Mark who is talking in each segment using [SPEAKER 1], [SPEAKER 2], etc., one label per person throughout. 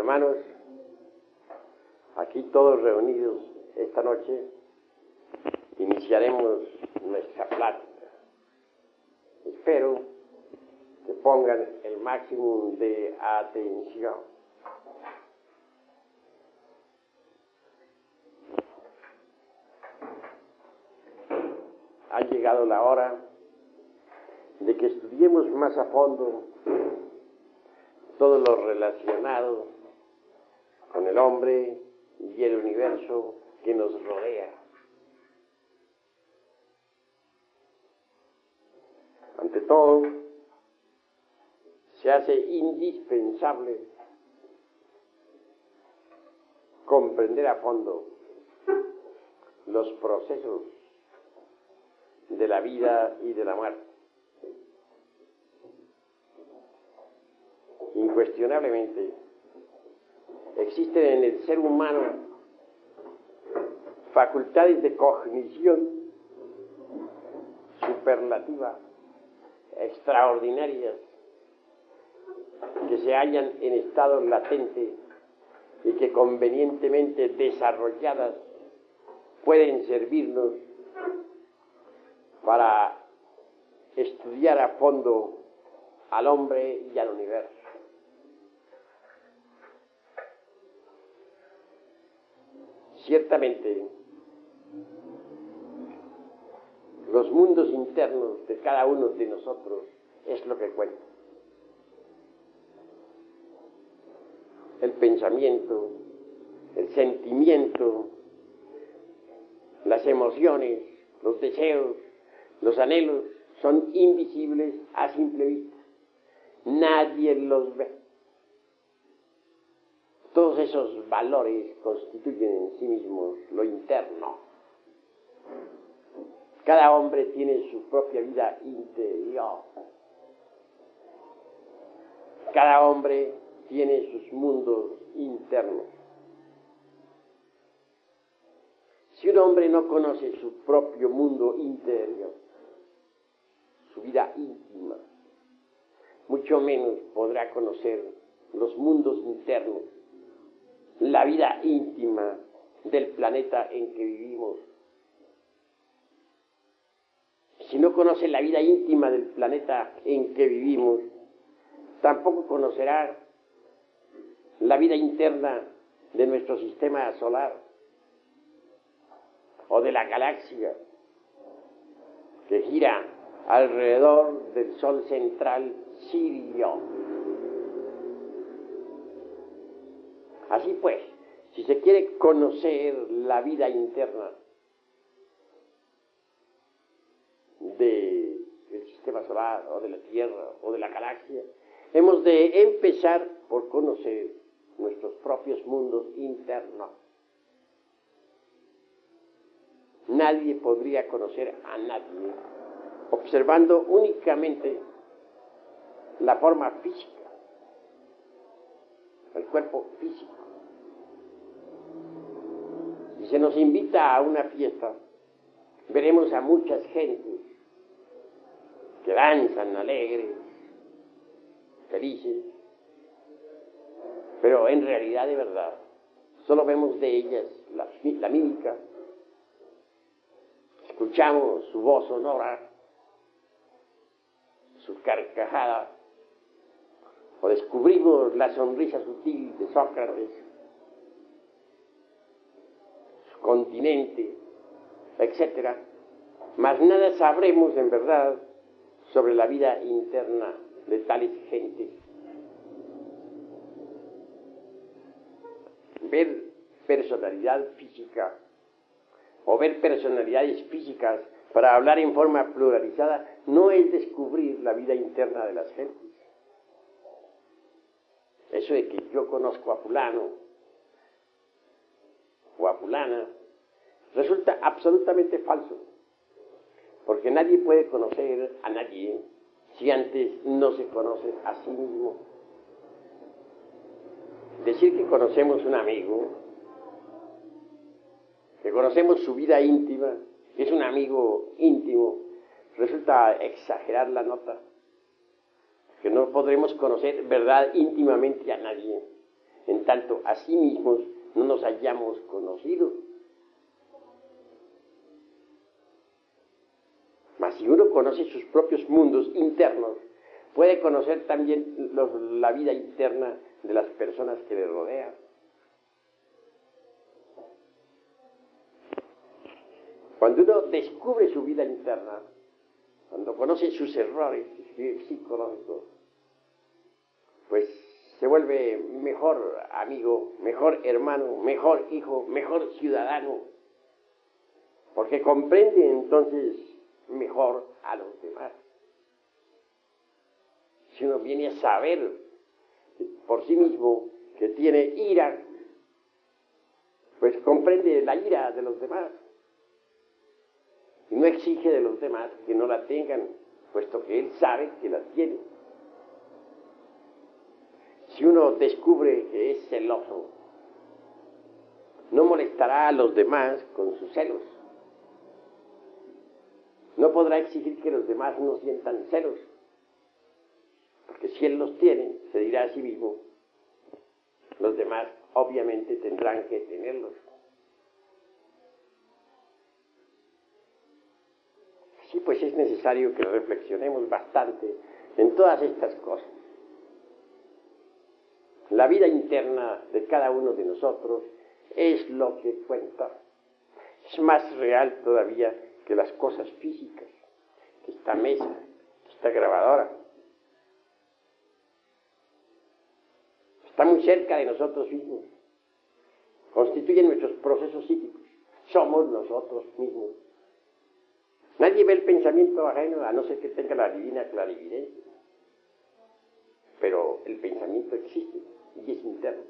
[SPEAKER 1] Hermanos, aquí todos reunidos esta noche, iniciaremos nuestra plática. Espero que pongan el máximo de atención. Ha llegado la hora de que estudiemos más a fondo todo lo relacionado con el hombre y el universo que nos rodea. Ante todo, se hace indispensable comprender a fondo los procesos de la vida y de la muerte. Incuestionablemente, existen en el ser humano facultades de cognición superlativa, extraordinarias, que se hallan en estado latente y que convenientemente desarrolladas pueden servirnos para estudiar a fondo al hombre y al universo. Ciertamente, los mundos internos de cada uno de nosotros es lo que cuenta. El pensamiento, el sentimiento, las emociones, los deseos, los anhelos son invisibles a simple vista. Nadie los ve. Todos esos valores constituyen en sí mismos lo interno. Cada hombre tiene su propia vida interior. Cada hombre tiene sus mundos internos. Si un hombre no conoce su propio mundo interior, su vida íntima, mucho menos podrá conocer los mundos internos, la vida íntima del planeta en que vivimos. Si no conoce la vida íntima del planeta en que vivimos, tampoco conocerá la vida interna de nuestro sistema solar o de la galaxia que gira alrededor del Sol central Sirio. Así pues, si se quiere conocer la vida interna del sistema solar o de la Tierra o de la galaxia, hemos de empezar por conocer nuestros propios mundos internos. Nadie podría conocer a nadie observando únicamente la forma física, el cuerpo físico. Si se nos invita a una fiesta, veremos a muchas gentes que danzan alegres, felices, pero en realidad, de verdad, solo vemos de ellas la mímica, escuchamos su voz sonora, su carcajada, o descubrimos la sonrisa sutil de Sócrates, su continente, etc. Mas nada sabremos en verdad sobre la vida interna de tales gentes. Ver personalidad física o ver personalidades físicas para hablar en forma pluralizada no es descubrir la vida interna de las gentes. Eso de que yo conozco a fulano o a fulana resulta absolutamente falso, porque nadie puede conocer a nadie si antes no se conoce a sí mismo. Decir que conocemos un amigo, que conocemos su vida íntima, que es un amigo íntimo, resulta exagerar la nota, que no podremos conocer verdad íntimamente a nadie. En tanto a sí mismos no nos hayamos conocido. Mas si uno conoce sus propios mundos internos, puede conocer también la vida interna de las personas que le rodean. Cuando uno descubre su vida interna, cuando conoce sus errores psicológicos, pues se vuelve mejor amigo, mejor hermano, mejor hijo, mejor ciudadano, porque comprende entonces mejor a los demás. Si uno viene a saber por sí mismo que tiene ira, pues comprende la ira de los demás y no exige de los demás que no la tengan, puesto que él sabe que la tiene. Si uno descubre que es celoso, no molestará a los demás con sus celos. No podrá exigir que los demás no sientan celos, porque si él los tiene, se dirá a sí mismo, los demás obviamente tendrán que tenerlos. Así pues es necesario que reflexionemos bastante en todas estas cosas. La vida interna de cada uno de nosotros es lo que cuenta. Es más real todavía que las cosas físicas, que esta mesa, que esta grabadora. Está muy cerca de nosotros mismos. Constituyen nuestros procesos psíquicos. Somos nosotros mismos. Nadie ve el pensamiento ajeno a no ser que tenga la divina clarividencia. Pero el pensamiento existe y es interno.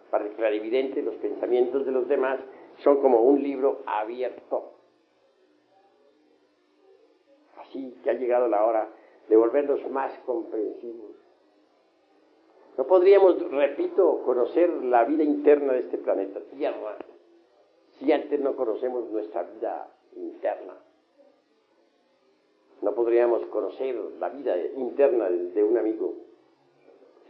[SPEAKER 1] Para el clarividente, los pensamientos de los demás son como un libro abierto. Así que ha llegado la hora de volvernos más comprensivos. No podríamos, repito, conocer la vida interna de este planeta Tierra si antes no conocemos nuestra vida interna. No podríamos conocer la vida interna de un amigo.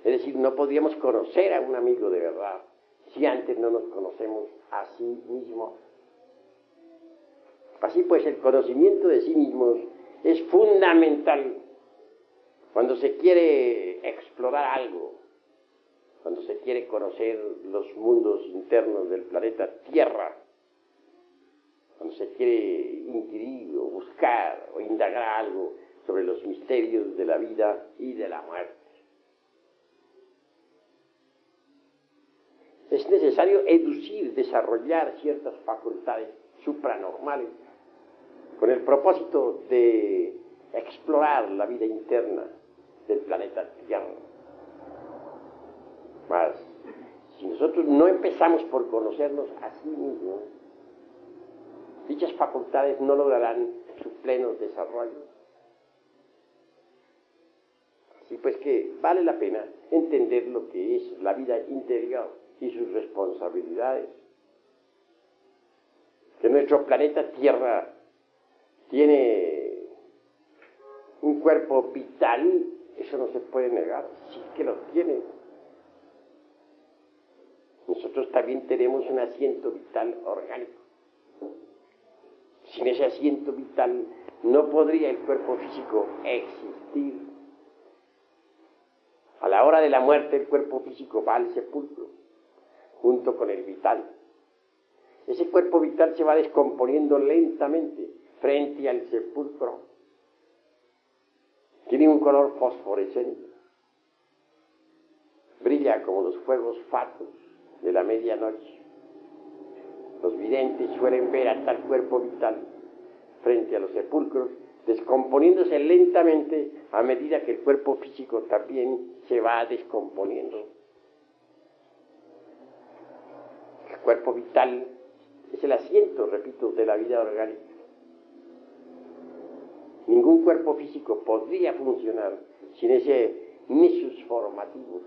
[SPEAKER 1] Es decir, no podríamos conocer a un amigo de verdad si antes no nos conocemos a sí mismos. Así pues, el conocimiento de sí mismos es fundamental cuando se quiere explorar algo, cuando se quiere conocer los mundos internos del planeta Tierra, cuando se quiere inquirir o buscar o indagar algo sobre los misterios de la vida y de la muerte. Es necesario desarrollar ciertas facultades supranormales con el propósito de explorar la vida interna del planeta Tierra. Mas, si nosotros no empezamos por conocernos a sí mismos, dichas facultades no lograrán su pleno desarrollo. Así pues que vale la pena entender lo que es la vida interior y sus responsabilidades. Que nuestro planeta Tierra tiene un cuerpo vital, eso no se puede negar, sí que lo tiene. Nosotros también tenemos un asiento vital orgánico. Sin ese asiento vital no podría el cuerpo físico existir. A la hora de la muerte el cuerpo físico va al sepulcro, junto con el vital. Ese cuerpo vital se va descomponiendo lentamente frente al sepulcro. Tiene un color fosforescente. Brilla como los fuegos fatuos de la medianoche. Los videntes suelen ver a tal cuerpo vital frente a los sepulcros, descomponiéndose lentamente a medida que el cuerpo físico también se va descomponiendo. El cuerpo vital es el asiento, repito, de la vida orgánica. Ningún cuerpo físico podría funcionar sin ese nexus formativo,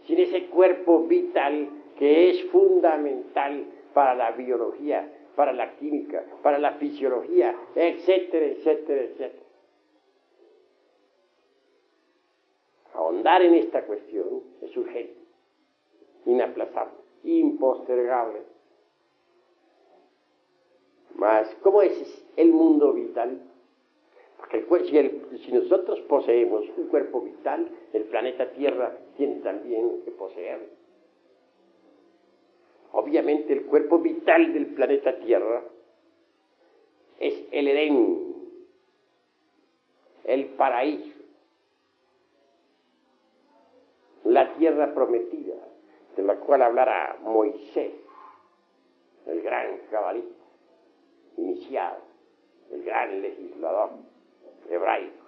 [SPEAKER 1] sin ese cuerpo vital que es fundamental para la biología, para la química, para la fisiología, etcétera, etcétera, etcétera. Ahondar en esta cuestión es urgente. inaplazable, impostergable. Mas, ¿cómo es el mundo vital? Porque si nosotros poseemos un cuerpo vital, el planeta Tierra tiene también que poseerlo. Obviamente el cuerpo vital del planeta Tierra es el Edén, el paraíso, la tierra prometida, de la cual hablará Moisés, el gran cabalista, iniciado, el gran legislador hebraico.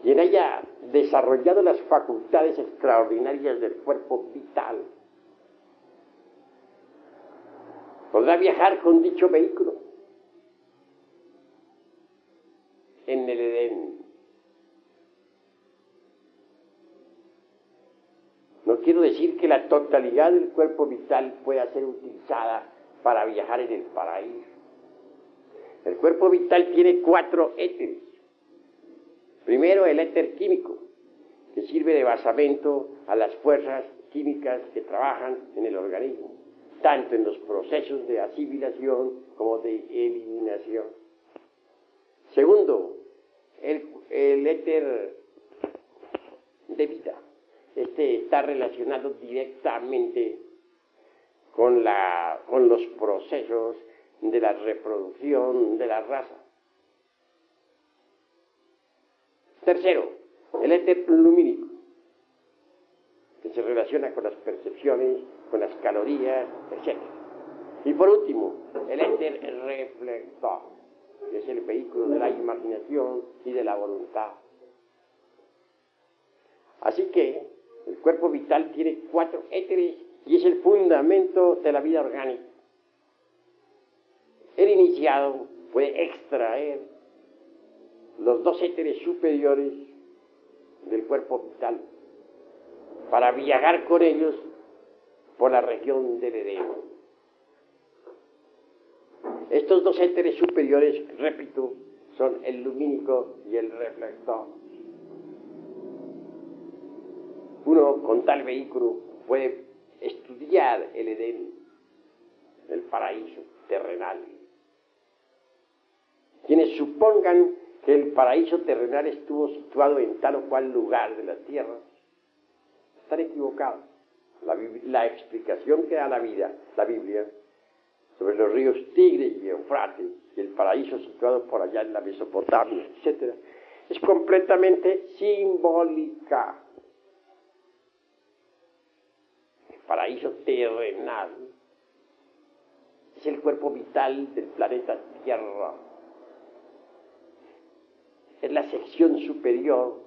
[SPEAKER 1] Quien haya desarrollado las facultades extraordinarias del cuerpo vital podrá viajar con dicho vehículo en el Edén. No quiero decir que la totalidad del cuerpo vital pueda ser utilizada para viajar en el paraíso. El cuerpo vital tiene 4 éteres. Primero, el éter químico, que sirve de basamento a las fuerzas químicas que trabajan en el organismo, tanto en los procesos de asimilación como de eliminación. Segundo, el éter de vida. Este está relacionado directamente con los procesos de la reproducción de la raza. Tercero, el éter lumínico, que se relaciona con las percepciones, con las calorías, etc. Y por último, el éter reflector, que es el vehículo de la imaginación y de la voluntad. Así que el cuerpo vital tiene 4 éteres y es el fundamento de la vida orgánica. El iniciado puede extraer los 2 éteres superiores del cuerpo vital para viajar con ellos por la región del Edén. Estos 2 éteres superiores, repito, son el lumínico y el reflector. Uno con tal vehículo puede estudiar el Edén, el paraíso terrenal. Quienes supongan que el paraíso terrenal estuvo situado en tal o cual lugar de la tierra están equivocados. La explicación que da la Biblia, sobre los ríos Tigre y Eufrates, y el paraíso situado por allá en la Mesopotamia, etc., es completamente simbólica. El paraíso terrenal es el cuerpo vital del planeta Tierra. Es la sección superior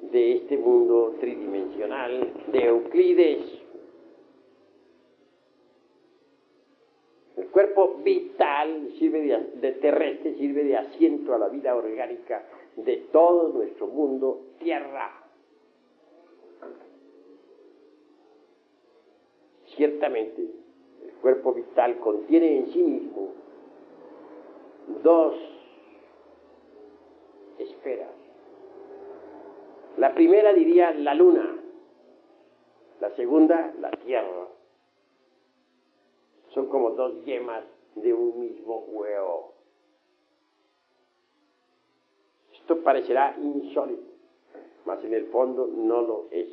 [SPEAKER 1] de este mundo tridimensional de Euclides. El cuerpo vital de terrestre sirve de asiento a la vida orgánica de todo nuestro mundo Tierra. Ciertamente, el cuerpo vital contiene en sí mismo 2 esferas. La primera diría la luna, la segunda la tierra. Son como 2 yemas de un mismo huevo. Esto parecerá insólito, mas en el fondo no lo es.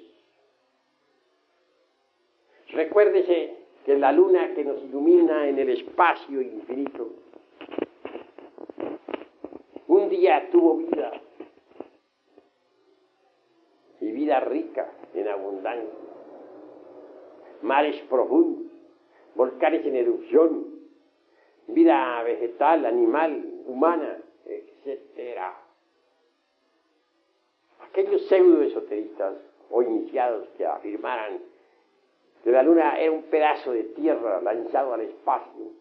[SPEAKER 1] Recuérdese que la luna que nos ilumina en el espacio infinito un día tuvo vida, y vida rica en abundancia, mares profundos, volcanes en erupción, vida vegetal, animal, humana, etc. Aquellos pseudoesoteristas o iniciados que afirmaran que la luna era un pedazo de tierra lanzado al espacio,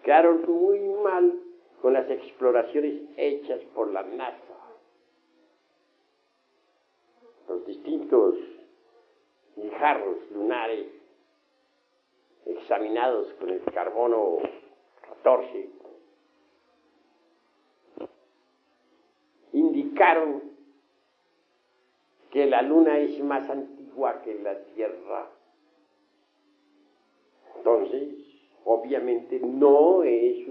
[SPEAKER 1] quedaron muy mal con las exploraciones hechas por la NASA. Los distintos guijarros lunares examinados con el carbono 14 indicaron que la luna es más antigua que la Tierra. Entonces, obviamente no es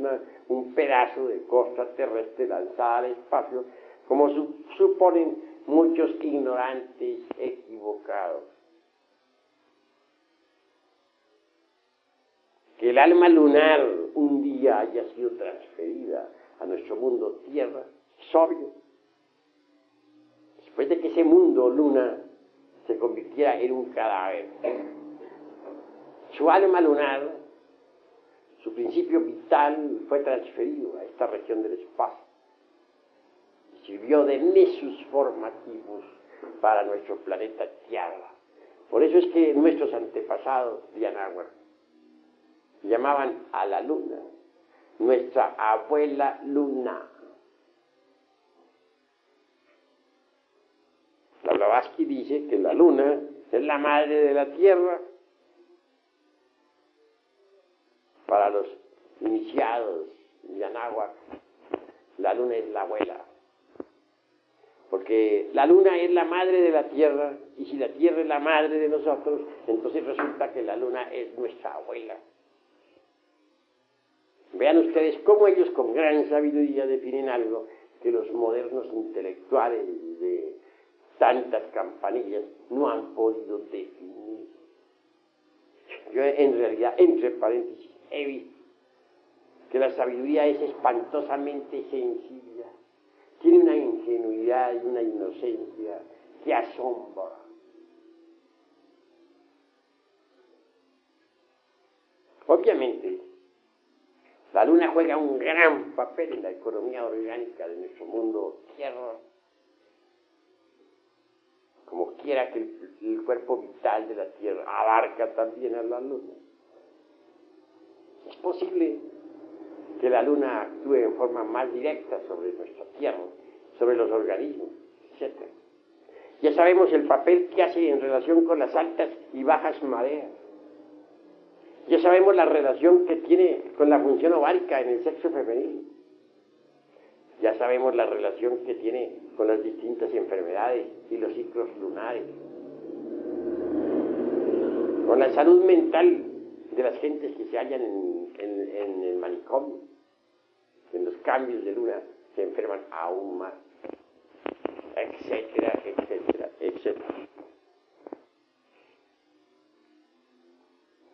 [SPEAKER 1] un pedazo de costa terrestre lanzada al espacio, como suponen muchos ignorantes equivocados. Que el alma lunar un día haya sido transferida a nuestro mundo Tierra es obvio. Después de que ese mundo luna se convirtiera en un cadáver, su alma lunar, su principio vital, fue transferido a esta región del espacio y sirvió de nexus formativos para nuestro planeta Tierra. Por eso es que nuestros antepasados de Anáhuac llamaban a la luna nuestra abuela luna. La Blavatsky dice que la luna es la madre de la Tierra. Para los iniciados de Anáhuac, la luna es la abuela, porque la luna es la madre de la Tierra, y si la Tierra es la madre de nosotros, entonces resulta que la luna es nuestra abuela. Vean ustedes cómo ellos con gran sabiduría definen algo que los modernos intelectuales de tantas campanillas no han podido definir. Yo en realidad, entre paréntesis, he visto que la sabiduría es espantosamente sencilla, tiene una ingenuidad y una inocencia que asombra. Obviamente, la luna juega un gran papel en la economía orgánica de nuestro mundo Tierra, como quiera que el cuerpo vital de la Tierra abarca también a la luna. Es posible que la luna actúe en forma más directa sobre nuestra Tierra, sobre los organismos, etc. Ya sabemos el papel que hace en relación con las altas y bajas mareas. Ya sabemos la relación que tiene con la función ovárica en el sexo femenino. Ya sabemos la relación que tiene con las distintas enfermedades y los ciclos lunares. Con la salud mental de las gentes que se hallan en el manicomio. En los cambios de luna se enferman aún más. Etcétera, etcétera, etcétera.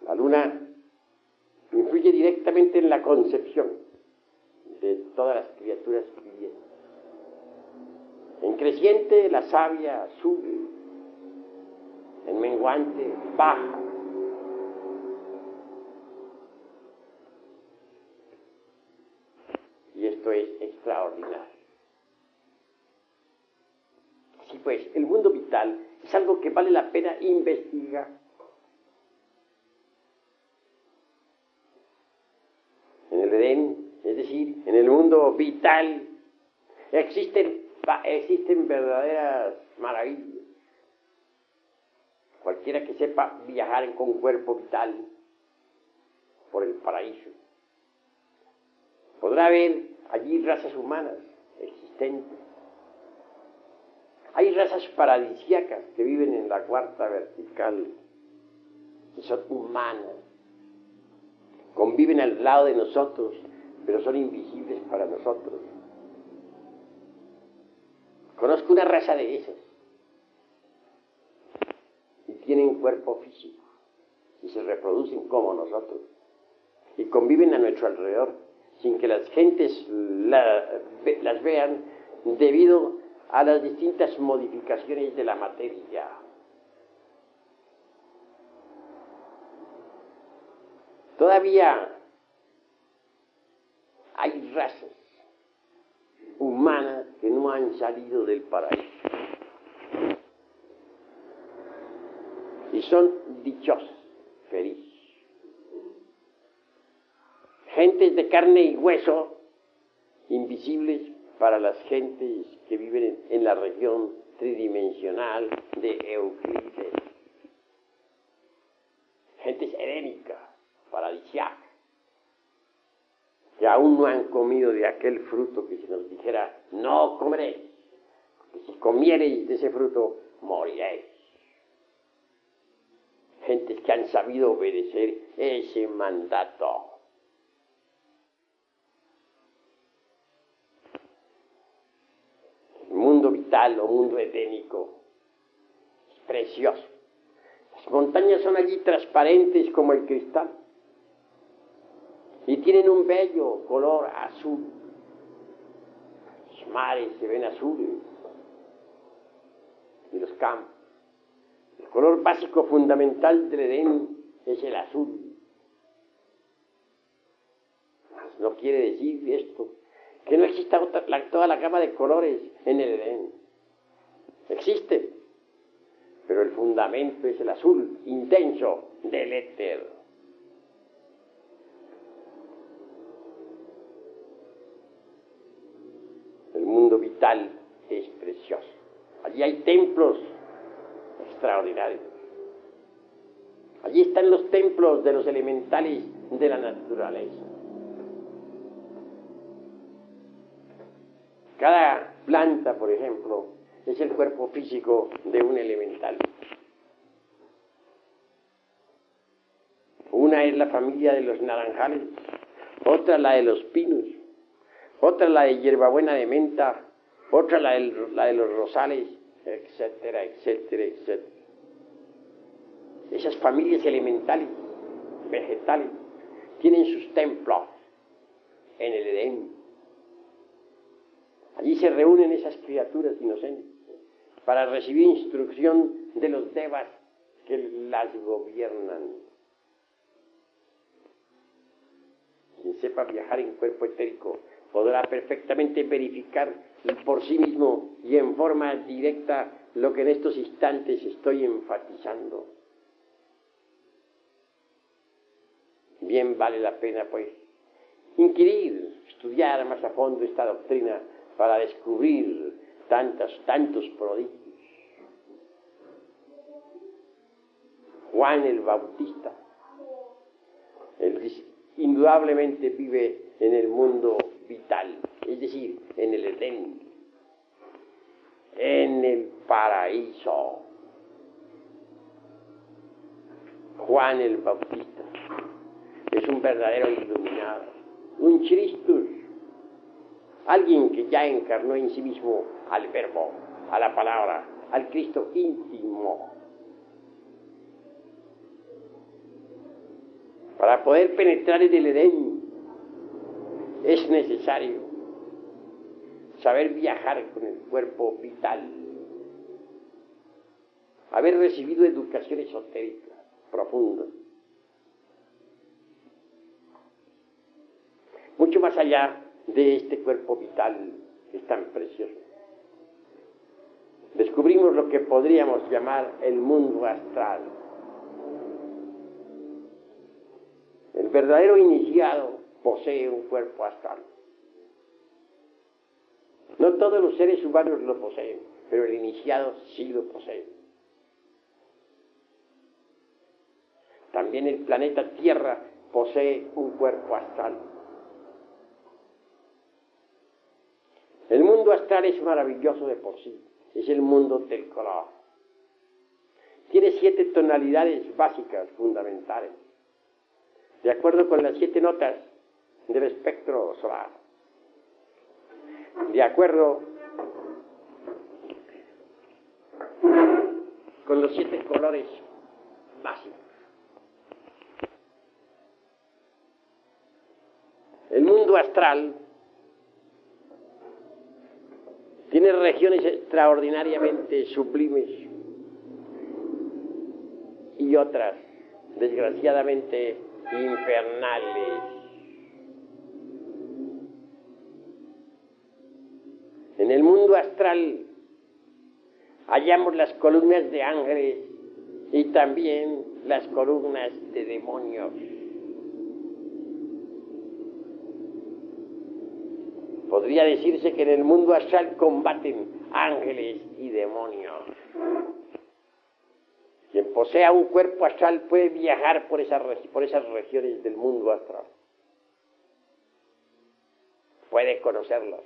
[SPEAKER 1] La luna influye directamente en la concepción de todas las criaturas vivientes. En creciente la savia sube, en menguante baja. Y esto es extraordinario. Así pues, el mundo vital es algo que vale la pena investigar. En el Edén, es decir, en el mundo vital, existen verdaderas maravillas. Cualquiera que sepa viajar con cuerpo vital por el paraíso podrá ver allí razas humanas existentes. Hay razas paradisíacas que viven en la cuarta vertical, que son humanas, conviven al lado de nosotros, pero son invisibles para nosotros. Conozco una raza de esas, y tienen cuerpo físico, y se reproducen como nosotros, y conviven a nuestro alrededor, sin que las gentes las vean, debido a las distintas modificaciones de la materia. Todavía hay razas humanas que no han salido del paraíso y son dichosas, felices. Gentes de carne y hueso, invisibles para las gentes que viven en la región tridimensional de Euclides. Gentes edénicas, paradisíacas, que aún no han comido de aquel fruto que se nos dijera, no comeréis, porque si comiereis de ese fruto, moriréis. Gentes que han sabido obedecer ese mandato. El mundo vital o mundo edénico es precioso. Las montañas son allí transparentes como el cristal y tienen un bello color azul. Los mares se ven azules y los campos. El color básico fundamental del Edén es el azul. No quiere decir esto que no exista toda la gama de colores en el Edén. Existe, pero el fundamento es el azul intenso del éter. El mundo vital es precioso. Allí hay templos extraordinarios. Allí están los templos de los elementales de la naturaleza. Cada planta, por ejemplo, es el cuerpo físico de un elemental. Una es la familia de los naranjales, otra la de los pinos, otra la de hierbabuena de menta, otra la de los rosales, etcétera, etcétera, etcétera. Esas familias elementales, vegetales, tienen sus templos en el Edén. Allí se reúnen esas criaturas inocentes para recibir instrucción de los devas que las gobiernan. Quien sepa viajar en cuerpo etérico podrá perfectamente verificar por sí mismo y en forma directa lo que en estos instantes estoy enfatizando. Bien vale la pena, pues, inquirir, estudiar más a fondo esta doctrina para descubrir tantos prodigios. Juan el Bautista, indudablemente vive en el mundo vital, es decir, en el Edén, en el paraíso. Juan el Bautista es un verdadero iluminado, un Christus, alguien que ya encarnó en sí mismo al Verbo, a la palabra, al Cristo íntimo. Para poder penetrar en el Edén es necesario saber viajar con el cuerpo vital, haber recibido educación esotérica profunda, mucho más allá de este cuerpo vital que es tan precioso. Descubrimos lo que podríamos llamar el mundo astral. El verdadero iniciado posee un cuerpo astral. No todos los seres humanos lo poseen, pero el iniciado sí lo posee. También el planeta Tierra posee un cuerpo astral. El mundo astral es maravilloso de por sí, es el mundo del color. Tiene 7 tonalidades básicas, fundamentales, de acuerdo con las 7 notas del espectro solar, de acuerdo con los 7 colores básicos. El mundo astral tiene regiones extraordinariamente sublimes y otras, desgraciadamente, infernales. En el mundo astral hallamos las columnas de ángeles y también las columnas de demonios. Podría decirse que en el mundo astral combaten ángeles y demonios. Quien posea un cuerpo astral puede viajar por esas regiones del mundo astral. Puede conocerlas.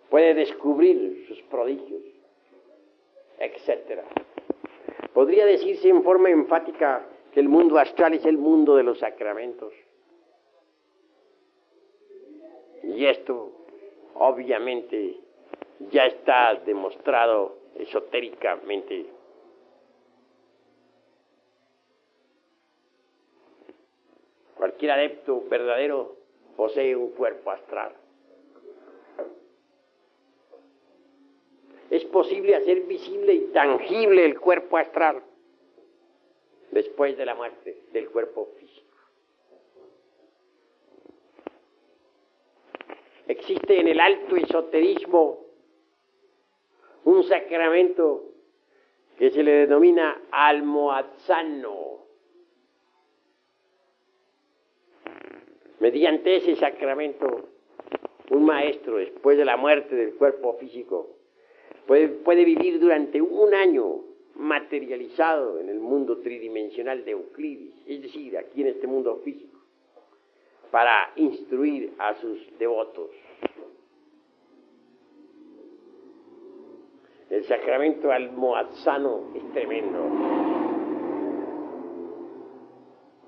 [SPEAKER 1] Puede descubrir sus prodigios. etc. Podría decirse en forma enfática que el mundo astral es el mundo de los sacramentos. Y esto, obviamente, ya está demostrado esotéricamente. Cualquier adepto verdadero posee un cuerpo astral. Es posible hacer visible y tangible el cuerpo astral después de la muerte del cuerpo físico. Existe en el alto esoterismo un sacramento que se le denomina almohadzano. Mediante ese sacramento, un maestro, después de la muerte del cuerpo físico, puede vivir durante un año materializado en el mundo tridimensional de Euclides, es decir, aquí en este mundo físico, para instruir a sus devotos. El sacramento almohadzano es tremendo.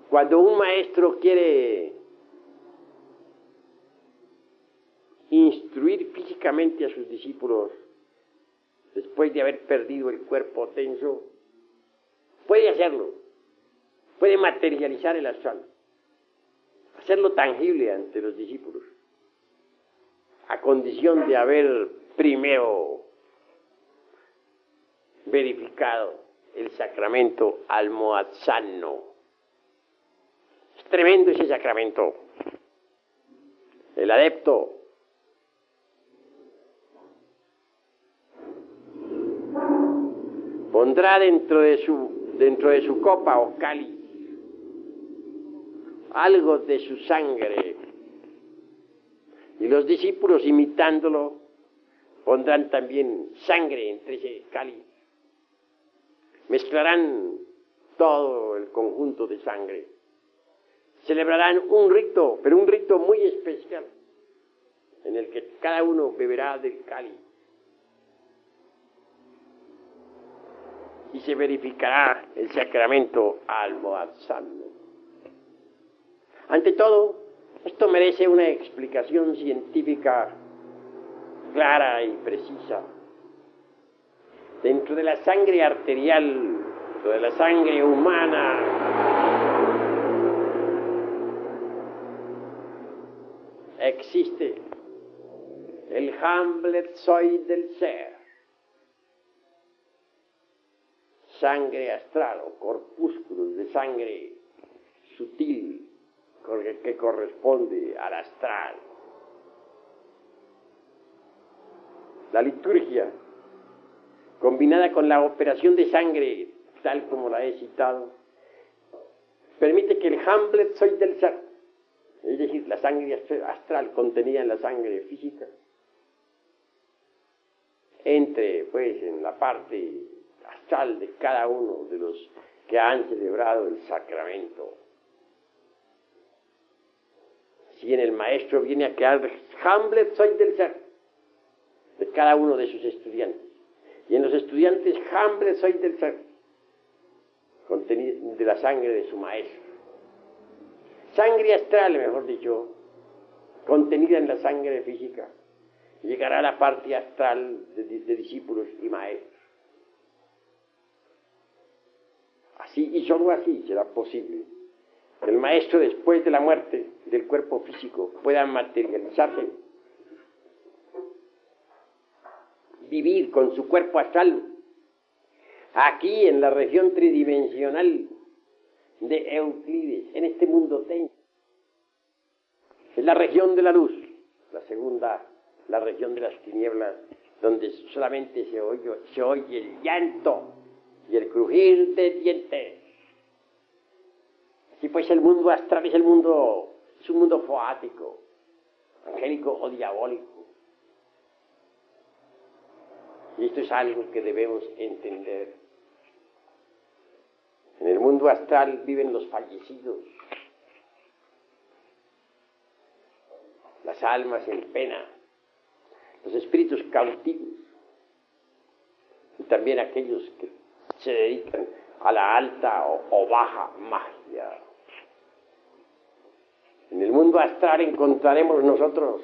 [SPEAKER 1] Cuando un maestro quiere instruir físicamente a sus discípulos, después de haber perdido el cuerpo tenso, puede hacerlo, puede materializar el astral, hacerlo tangible ante los discípulos, a condición de haber primero verificado el sacramento almohadzano. Es tremendo ese sacramento. El adepto pondrá dentro de su copa o cáliz algo de su sangre, y los discípulos, imitándolo, pondrán también sangre entre ese cáliz. Mezclarán todo el conjunto de sangre. Celebrarán un rito, pero un rito muy especial, en el que cada uno beberá del cáliz. Y se verificará el sacramento almohadzano. Ante todo, esto merece una explicación científica clara y precisa. Dentro de la sangre arterial, dentro de la sangre humana, existe el Hamletzoid del ser, sangre astral o corpúsculos de sangre sutil que corresponde al astral. La liturgia, combinada con la operación de sangre, tal como la he citado, permite que el Hamletzoid del ser, es decir, la sangre astral contenida en la sangre física, entre pues en la parte astral de cada uno de los que han celebrado el sacramento. Si en el maestro viene a crear el Hamletzoid del ser de cada uno de sus estudiantes, y en los estudiantes Hamletzoid del ser contenido de la sangre de su maestro. Sangre astral, mejor dicho, contenida en la sangre física, llegará a la parte astral de discípulos y maestros. Así y solo así será posible que el maestro, después de la muerte del cuerpo físico, pueda materializarse, vivir con su cuerpo astral aquí en la región tridimensional de Euclides, en este mundo tenso. Es la región de la luz, la segunda, la región de las tinieblas, donde solamente se oye el llanto y el crujir de dientes. Así pues, el mundo astral es un mundo foático, angélico o diabólico. Y esto es algo que debemos entender. En el mundo astral viven los fallecidos, las almas en pena, los espíritus cautivos. también aquellos que se dedican a la alta o baja magia. En el mundo astral encontraremos nosotros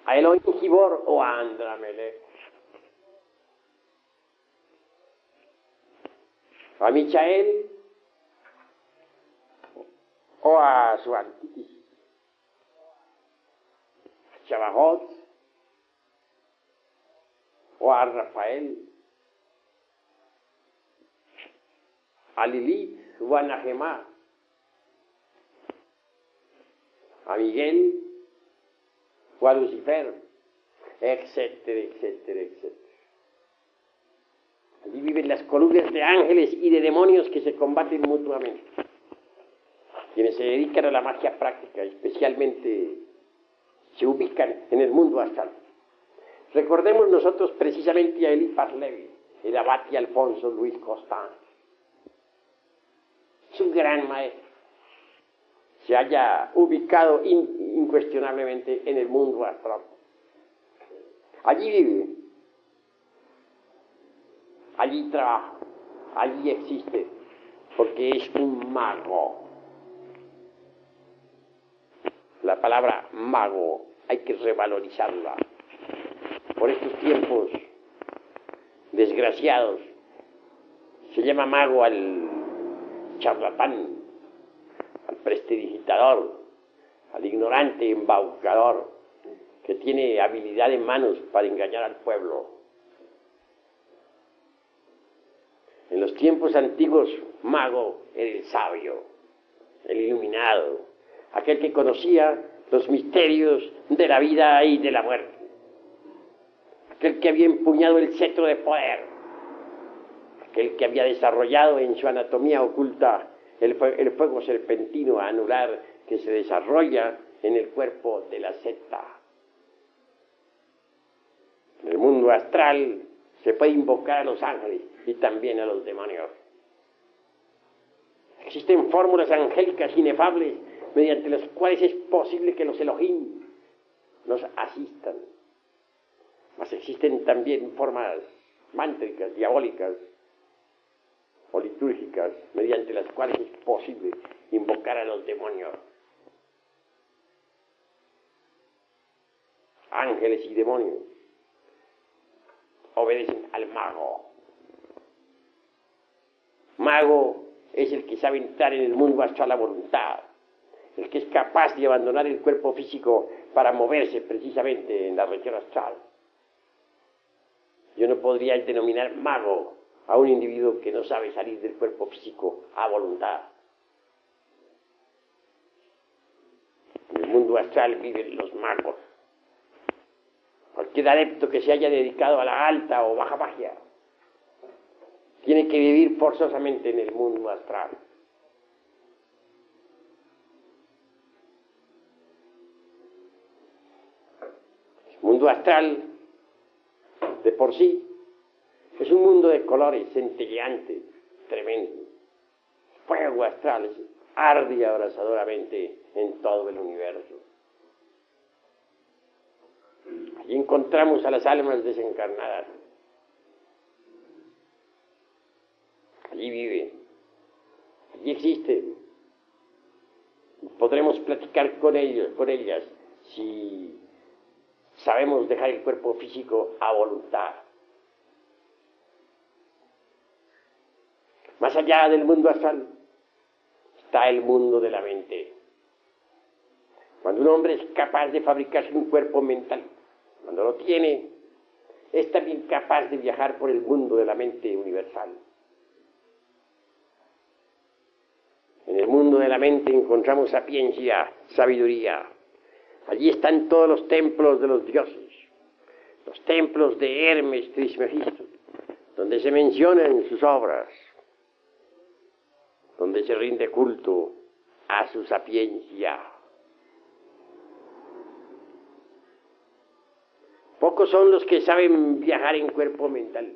[SPEAKER 1] a Elohim Gibor o a Andramelech, a Michael o a su antítesis, a Shabajot o a Rafael, a Lilith o a Nahemá, a Miguel o a Lucifer, etcétera, etcétera, etcétera. Allí viven las columnas de ángeles y de demonios que se combaten mutuamente. Quienes se dedican a la magia práctica, especialmente, se ubican en el mundo astral. Recordemos nosotros precisamente a Eliphas Levi, el abate Alfonso Luis Costán. Es un gran maestro. Se haya ubicado incuestionablemente en el mundo astral. Allí vive, allí trabaja, allí existe, porque es un mago. La palabra mago hay que revalorizarla. Por estos tiempos desgraciados se llama mago al charlatán, al prestidigitador, al ignorante embaucador que tiene habilidad en manos para engañar al pueblo. En los tiempos antiguos, mago era el sabio, el iluminado, aquel que conocía los misterios de la vida y de la muerte, aquel que había empuñado el cetro de poder, aquel que había desarrollado en su anatomía oculta el fuego serpentino anular que se desarrolla en el cuerpo de la secta. En el mundo astral se puede invocar a los ángeles y también a los demonios. Existen fórmulas angélicas inefables mediante las cuales es posible que los Elohim nos asistan. Mas existen también formas mántricas, diabólicas o litúrgicas mediante las cuales es posible invocar a los demonios. Ángeles y demonios obedecen al mago. Mago es el que sabe entrar en el mundo astral a voluntad, el que es capaz de abandonar el cuerpo físico para moverse precisamente en la región astral. Yo no podría denominar mago a un individuo que no sabe salir del cuerpo físico a voluntad. En el mundo astral viven los magos. Cualquier adepto que se haya dedicado a la alta o baja magia tiene que vivir forzosamente en el mundo astral. El mundo astral, de por sí, es un mundo de colores centelleante, tremendo. Fuego astral arde abrasadoramente en todo el universo. Allí encontramos a las almas desencarnadas. Allí viven, allí existen. Podremos platicar con ellos, con ellas, si sabemos dejar el cuerpo físico a voluntad. Más allá del mundo astral está el mundo de la mente. Cuando un hombre es capaz de fabricarse un cuerpo mental, cuando lo tiene, es también capaz de viajar por el mundo de la mente universal. En el mundo de la mente encontramos sapiencia, sabiduría. Allí están todos los templos de los dioses, los templos de Hermes Trismegisto, donde se mencionan sus obras, donde se rinde culto a su sapiencia. Pocos son los que saben viajar en cuerpo mental.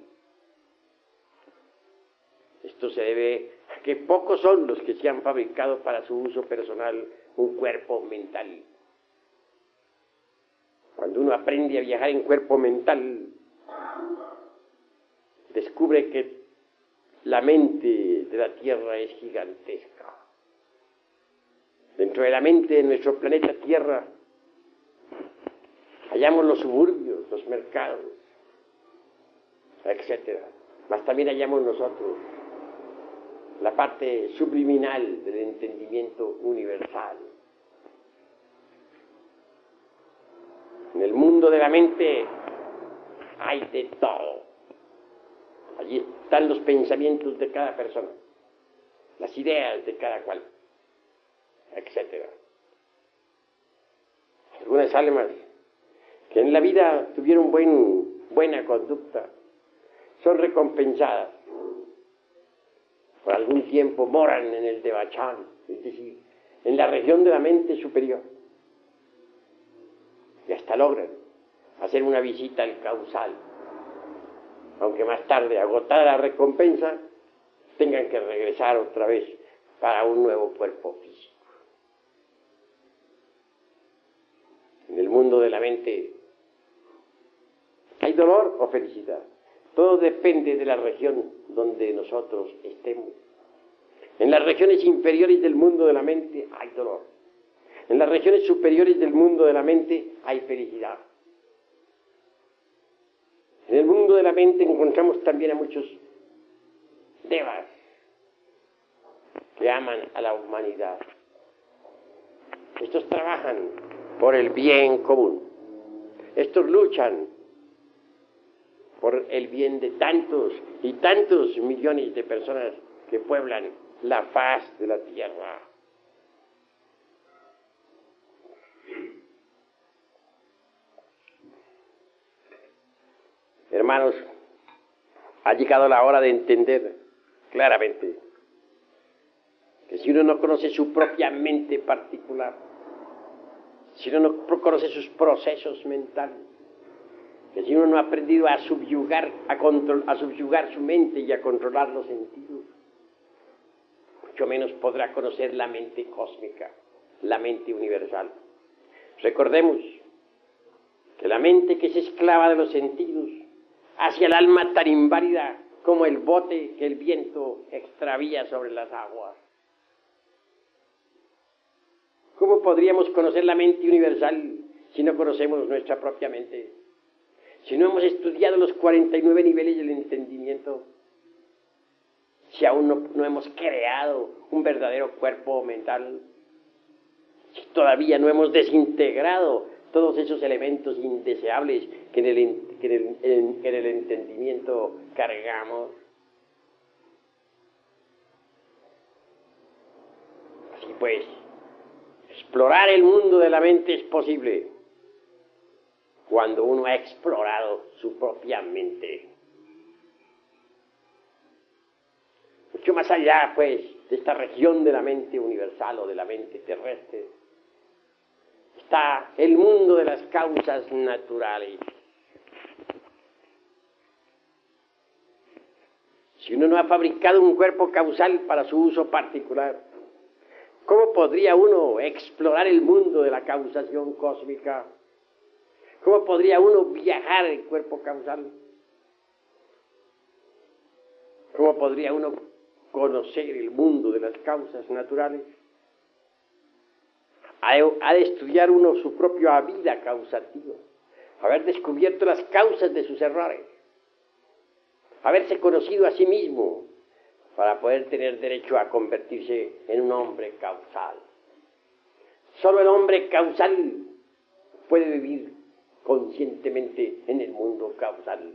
[SPEAKER 1] Esto se debe a que pocos son los que se han fabricado para su uso personal un cuerpo mental. Cuando uno aprende a viajar en cuerpo mental, descubre que la mente de la Tierra es gigantesca. Dentro de la mente de nuestro planeta Tierra hallamos los suburbios, los mercados, etc. Mas también hallamos nosotros la parte subliminal del entendimiento universal. En el mundo de la mente hay de todo. Allí están los pensamientos de cada persona, las ideas de cada cual, etc. Algunas almas que en la vida tuvieron buena conducta son recompensadas. Por algún tiempo moran en el Devachan, es decir, en la región de la mente superior. Y hasta logran hacer una visita al causal, aunque más tarde, agotada la recompensa, tengan que regresar otra vez para un nuevo cuerpo físico. En el mundo de la mente hay dolor o felicidad. Todo depende de la región donde nosotros estemos. En las regiones inferiores del mundo de la mente hay dolor. En las regiones superiores del mundo de la mente hay felicidad. En el mundo de la mente encontramos también a muchos devas que aman a la humanidad. Estos trabajan por el bien común. Estos luchan por el bien de tantos y tantos millones de personas que pueblan la faz de la tierra. Hermanos, ha llegado la hora de entender claramente que si uno no conoce su propia mente particular, si uno no conoce sus procesos mentales, que si uno no ha aprendido a subyugar su mente y a controlar los sentidos, mucho menos podrá conocer la mente cósmica, la mente universal. Recordemos que la mente que es esclava de los sentidos hacia el alma tan inválida como el bote que el viento extravía sobre las aguas. ¿Cómo podríamos conocer la mente universal si no conocemos nuestra propia mente? Si no hemos estudiado los 49 niveles del entendimiento, si aún no hemos creado un verdadero cuerpo mental, si todavía no hemos desintegrado todos esos elementos indeseables que en el entendimiento cargamos. Así pues, explorar el mundo de la mente es posible cuando uno ha explorado su propia mente. Mucho más allá, pues, de esta región de la mente universal o de la mente terrestre, está el mundo de las causas naturales. Si uno no ha fabricado un cuerpo causal para su uso particular, ¿cómo podría uno explorar el mundo de la causación cósmica? ¿Cómo podría uno viajar en cuerpo causal? ¿Cómo podría uno conocer el mundo de las causas naturales? Ha de estudiar uno su propia vida causativa, haber descubierto las causas de sus errores, haberse conocido a sí mismo para poder tener derecho a convertirse en un hombre causal. Solo el hombre causal puede vivir conscientemente en el mundo causal.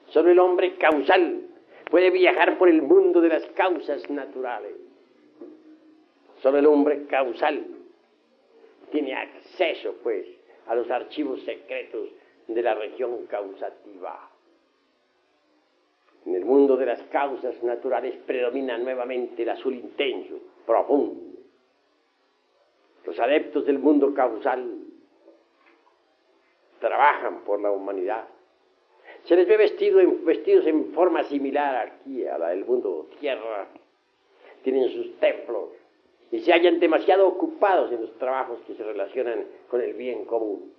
[SPEAKER 1] Solo el hombre causal puede viajar por el mundo de las causas naturales. Solo el hombre causal tiene acceso, pues, a los archivos secretos de la región causativa. En el mundo de las causas naturales predomina nuevamente el azul intenso, profundo. Los adeptos del mundo causal trabajan por la humanidad. Se les ve vestidos en forma similar aquí a la del mundo tierra. Tienen sus templos y se hallan demasiado ocupados en los trabajos que se relacionan con el bien común.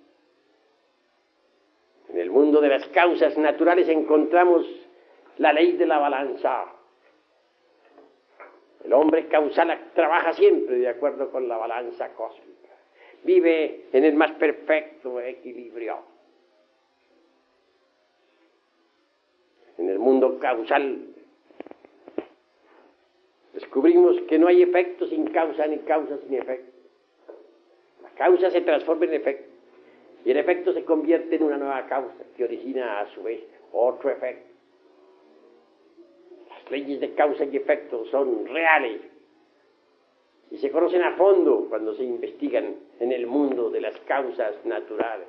[SPEAKER 1] En el mundo de las causas naturales encontramos la ley de la balanza. El hombre causal trabaja siempre de acuerdo con la balanza cósmica. Vive en el más perfecto equilibrio. En el mundo causal descubrimos que no hay efecto sin causa ni causa sin efecto. La causa se transforma en efecto y el efecto se convierte en una nueva causa que origina a su vez otro efecto. Las leyes de causa y efecto son reales y se conocen a fondo cuando se investigan en el mundo de las causas naturales.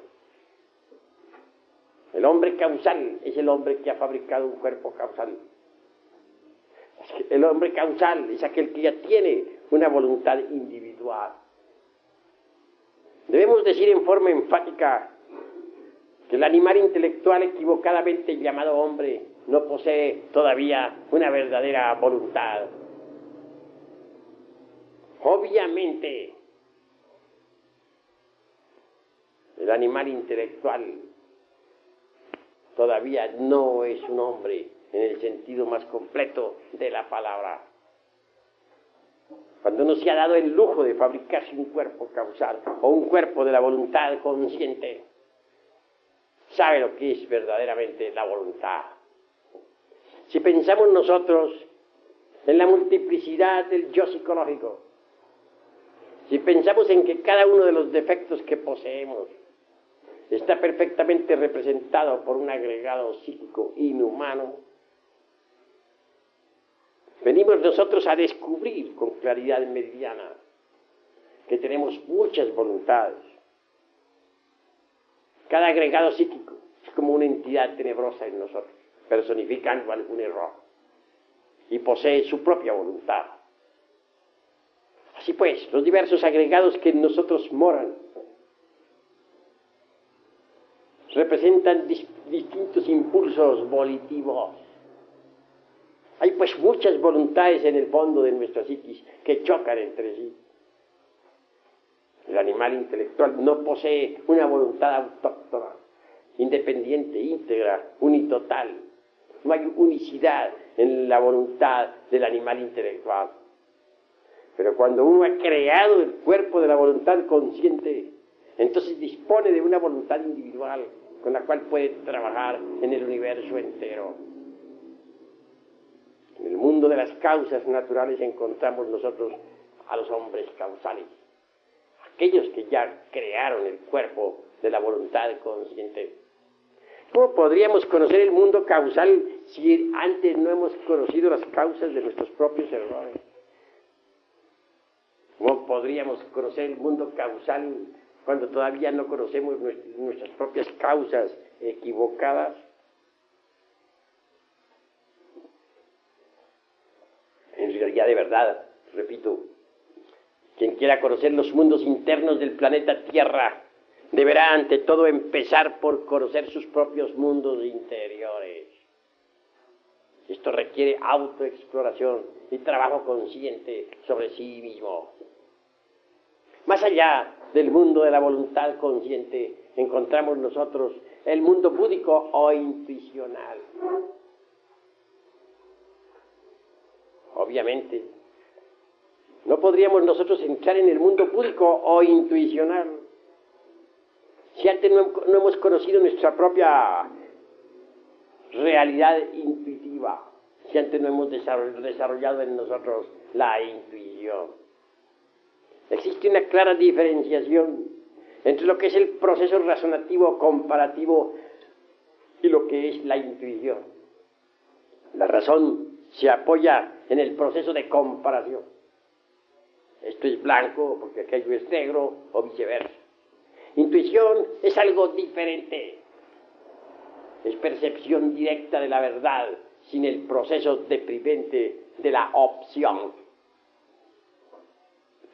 [SPEAKER 1] El hombre causal es el hombre que ha fabricado un cuerpo causal. El hombre causal es aquel que ya tiene una voluntad individual. Debemos decir en forma enfática que el animal intelectual equivocadamente llamado hombre no posee todavía una verdadera voluntad. Obviamente, el animal intelectual todavía no es un hombre en el sentido más completo de la palabra. Cuando uno se ha dado el lujo de fabricarse un cuerpo causal o un cuerpo de la voluntad consciente, sabe lo que es verdaderamente la voluntad. Si pensamos nosotros en la multiplicidad del yo psicológico, si pensamos en que cada uno de los defectos que poseemos está perfectamente representado por un agregado psíquico inhumano, venimos nosotros a descubrir con claridad meridiana que tenemos muchas voluntades. Cada agregado psíquico es como una entidad tenebrosa en nosotros, personificando algún error, y posee su propia voluntad. Así pues, los diversos agregados que en nosotros moran representan distintos impulsos volitivos. Hay pues muchas voluntades en el fondo de nuestra psiquis que chocan entre sí. El animal intelectual no posee una voluntad autóctona, independiente, íntegra, unitotal. No hay unicidad en la voluntad del animal intelectual. Pero cuando uno ha creado el cuerpo de la voluntad consciente, entonces dispone de una voluntad individual con la cual puede trabajar en el universo entero. En el mundo de las causas naturales encontramos nosotros a los hombres causales, aquellos que ya crearon el cuerpo de la voluntad consciente. ¿Cómo podríamos conocer el mundo causal si antes no hemos conocido las causas de nuestros propios errores? ¿Cómo podríamos conocer el mundo causal cuando todavía no conocemos nuestras propias causas equivocadas? En realidad, de verdad, repito, quien quiera conocer los mundos internos del planeta Tierra deberá ante todo empezar por conocer sus propios mundos interiores. Esto requiere autoexploración y trabajo consciente sobre sí mismo. Más allá del mundo de la voluntad consciente, encontramos nosotros el mundo búdico o intuicional. Obviamente, no podríamos nosotros entrar en el mundo búdico o intuicional si antes no hemos conocido nuestra propia realidad intuitiva, si antes no hemos desarrollado en nosotros la intuición. Existe una clara diferenciación entre lo que es el proceso razonativo comparativo y lo que es la intuición. La razón se apoya en el proceso de comparación. Esto es blanco porque aquello es negro o viceversa. Intuición es algo diferente. Es percepción directa de la verdad sin el proceso deprimente de la opción.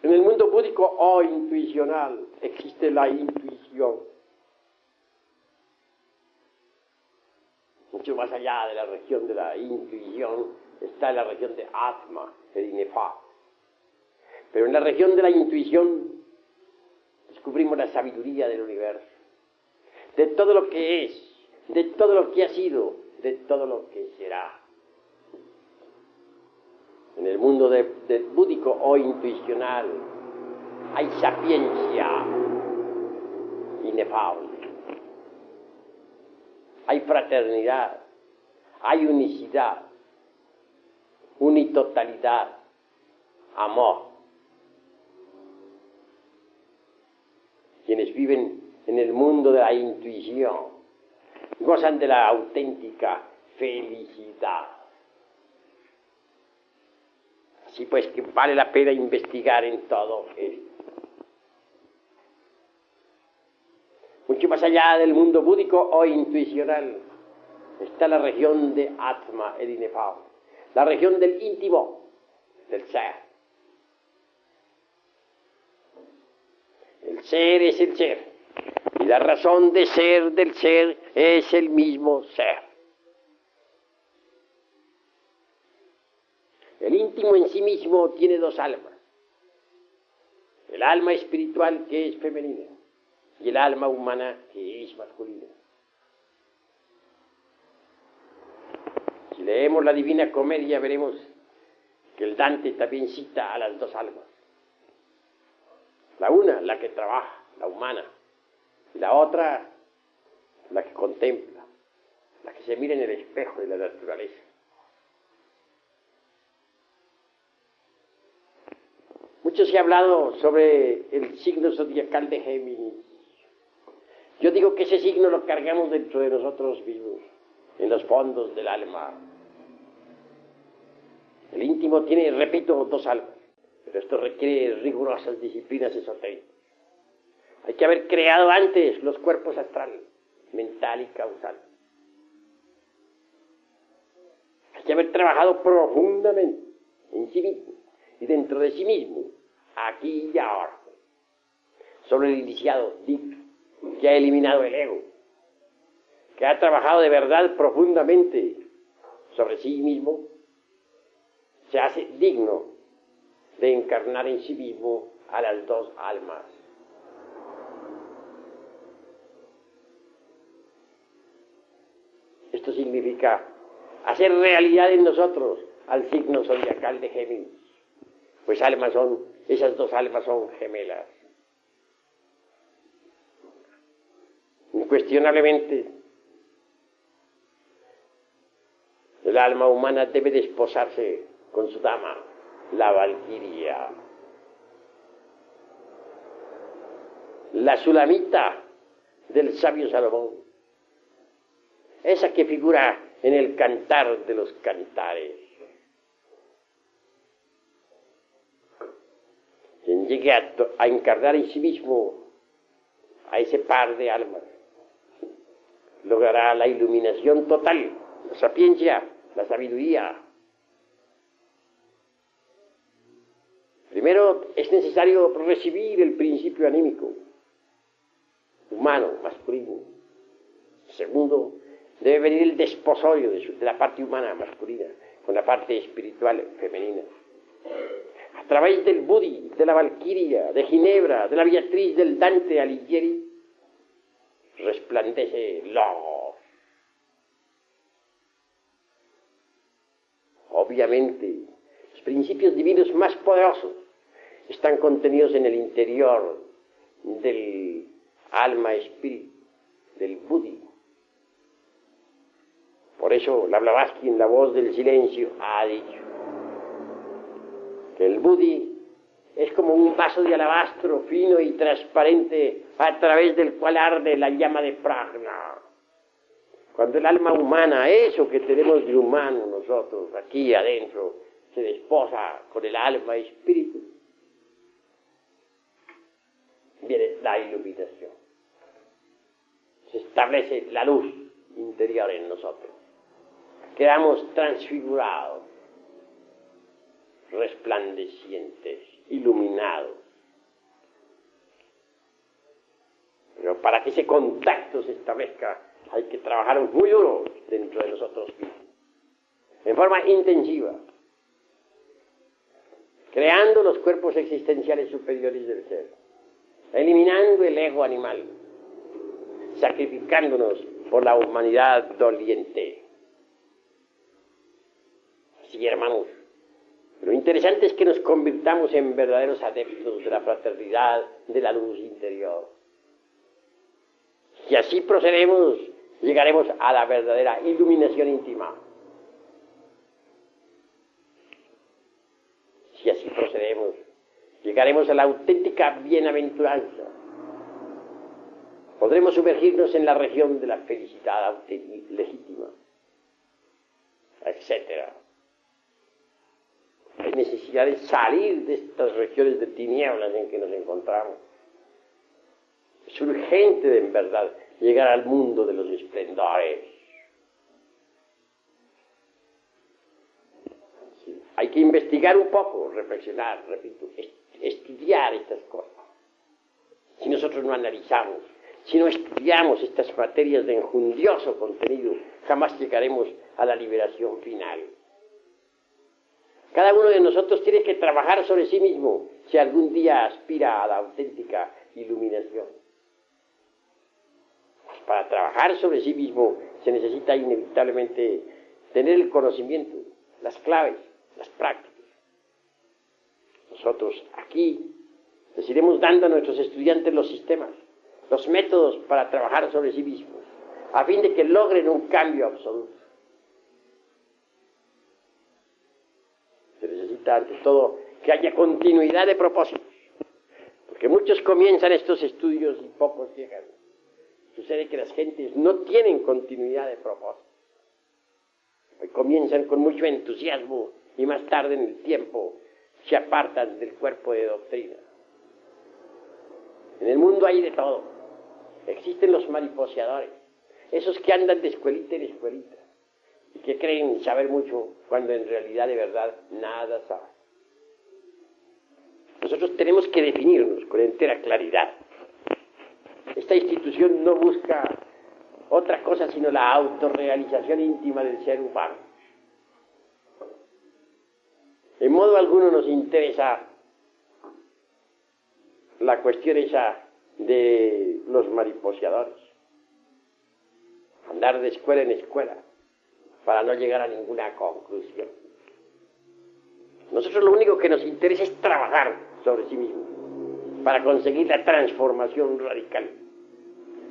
[SPEAKER 1] En el mundo búdico o intuicional existe la intuición. Mucho más allá de la región de la intuición está la región de Atma, el inefable. Pero en la región de la intuición descubrimos la sabiduría del universo, de todo lo que es de todo lo que ha sido, de todo lo que será. En el mundo búdico o intuicional hay sapiencia inefable, hay fraternidad, hay unicidad, unitotalidad, amor. Quienes viven en el mundo de la intuición gozan de la auténtica felicidad. Así pues que vale la pena investigar en todo esto. Mucho más allá del mundo búdico o intuicional está la región de Atma, el inefable, la región del íntimo, del ser. El ser es el ser, y la razón de ser del ser es el mismo ser. El íntimo en sí mismo tiene dos almas, el alma espiritual que es femenina y el alma humana que es masculina. Si leemos la Divina Comedia veremos que el Dante también cita a las dos almas. La una, la que trabaja, la humana, y la otra, la que contempla, la que se mira en el espejo de la naturaleza. Mucho se ha hablado sobre el signo zodiacal de Géminis. Yo digo que ese signo lo cargamos dentro de nosotros mismos, en los fondos del alma. El íntimo tiene, repito, dos almas, pero esto requiere rigurosas disciplinas esotéricas. Hay que haber creado antes los cuerpos astrales, mental y causal. Hay que haber trabajado profundamente en sí mismo y dentro de sí mismo, aquí y ahora, sobre el iniciado digno, que ha eliminado el ego, que ha trabajado de verdad profundamente sobre sí mismo, se hace digno de encarnar en sí mismo a las dos almas. Esto significa hacer realidad en nosotros al signo zodiacal de Géminis, pues esas dos almas son gemelas. Incuestionablemente, el alma humana debe desposarse con su dama, la valquiria. La Sulamita del sabio Salomón, esa que figura en el Cantar de los Cantares. Quien llegue a encarnar en sí mismo a ese par de almas, logrará la iluminación total, la sapiencia, la sabiduría. Primero es necesario recibir el principio anímico, humano, masculino. Segundo, debe venir el desposorio de la parte humana, masculina, con la parte espiritual, femenina. A través del Budi, de la Valquiria, de Ginebra, de la Beatriz, del Dante Alighieri, resplandece Logos. Obviamente, los principios divinos más poderosos están contenidos en el interior del alma espíritu, del Budi. Por eso la Blavatsky en La Voz del Silencio ha dicho que el Budi es como un vaso de alabastro fino y transparente a través del cual arde la llama de Prajna. Cuando el alma humana, eso que tenemos de humano nosotros aquí adentro, se desposa con el alma y espíritu, viene la iluminación. Se establece la luz interior en nosotros. Quedamos transfigurados, resplandecientes, iluminados. Pero para que ese contacto se establezca hay que trabajar muy duro dentro de nosotros mismos, en forma intensiva, creando los cuerpos existenciales superiores del ser, eliminando el ego animal, sacrificándonos por la humanidad doliente. Sí, hermanos, lo interesante es que nos convirtamos en verdaderos adeptos de la fraternidad, de la luz interior. Si así procedemos, llegaremos a la verdadera iluminación íntima. Si así procedemos, llegaremos a la auténtica bienaventuranza. Podremos sumergirnos en la región de la felicidad legítima, etc. Hay necesidad de salir de estas regiones de tinieblas en que nos encontramos. Es urgente, en verdad, llegar al mundo de los esplendores. Sí. Hay que investigar un poco, reflexionar, repito, estudiar estas cosas. Si nosotros no analizamos, si no estudiamos estas materias de enjundioso contenido, jamás llegaremos a la liberación final. Cada uno de nosotros tiene que trabajar sobre sí mismo si algún día aspira a la auténtica iluminación. Pues para trabajar sobre sí mismo se necesita inevitablemente tener el conocimiento, las claves, las prácticas. Nosotros aquí les iremos dando a nuestros estudiantes los sistemas, los métodos para trabajar sobre sí mismos, a fin de que logren un cambio absoluto. Se necesita, ante todo, que haya continuidad de propósitos, porque muchos comienzan estos estudios y pocos llegan. Sucede que las gentes no tienen continuidad de propósitos. Hoy comienzan con mucho entusiasmo y más tarde en el tiempo se apartan del cuerpo de doctrina. En el mundo hay de todo. Existen los mariposeadores, esos que andan de escuelita en escuelita y que creen saber mucho cuando en realidad de verdad nada saben. Nosotros tenemos que definirnos con entera claridad. Esta institución no busca otra cosa sino la autorrealización íntima del ser humano. En modo alguno nos interesa la cuestión esa de los mariposeadores. Andar de escuela en escuela para no llegar a ninguna conclusión. Nosotros lo único que nos interesa es trabajar sobre sí mismos para conseguir la transformación radical.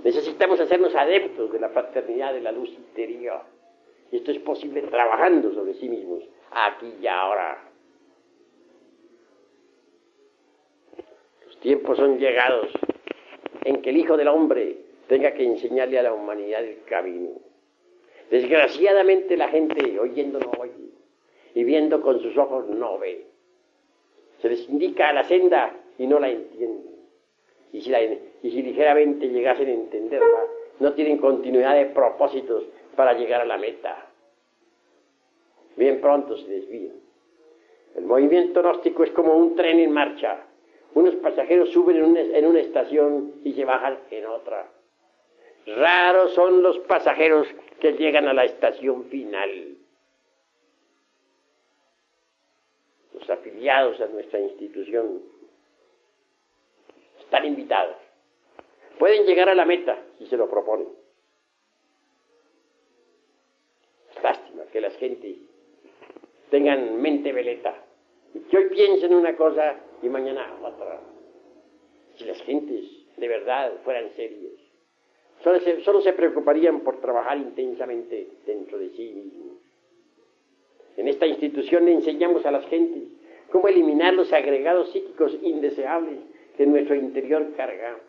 [SPEAKER 1] Necesitamos hacernos adeptos de la fraternidad de la luz interior. Y esto es posible trabajando sobre sí mismos, aquí y ahora. Los tiempos son llegados en que el Hijo del Hombre tenga que enseñarle a la humanidad el camino. Desgraciadamente la gente oyendo no oye y viendo con sus ojos no ve. Se les indica la senda y no la entienden. Y si ligeramente llegasen a entenderla, no tienen continuidad de propósitos para llegar a la meta. Bien pronto se desvían. El movimiento gnóstico es como un tren en marcha. Unos pasajeros suben en una estación y se bajan en otra. Raros son los pasajeros que llegan a la estación final. Los afiliados a nuestra institución están invitados. Pueden llegar a la meta si se lo proponen. Es lástima que las gentes tengan mente veleta y que hoy piensen una cosa y mañana otra. Si las gentes de verdad fueran serias, solo se preocuparían por trabajar intensamente dentro de sí mismos. En esta institución le enseñamos a las gentes cómo eliminar los agregados psíquicos indeseables que en nuestro interior cargamos.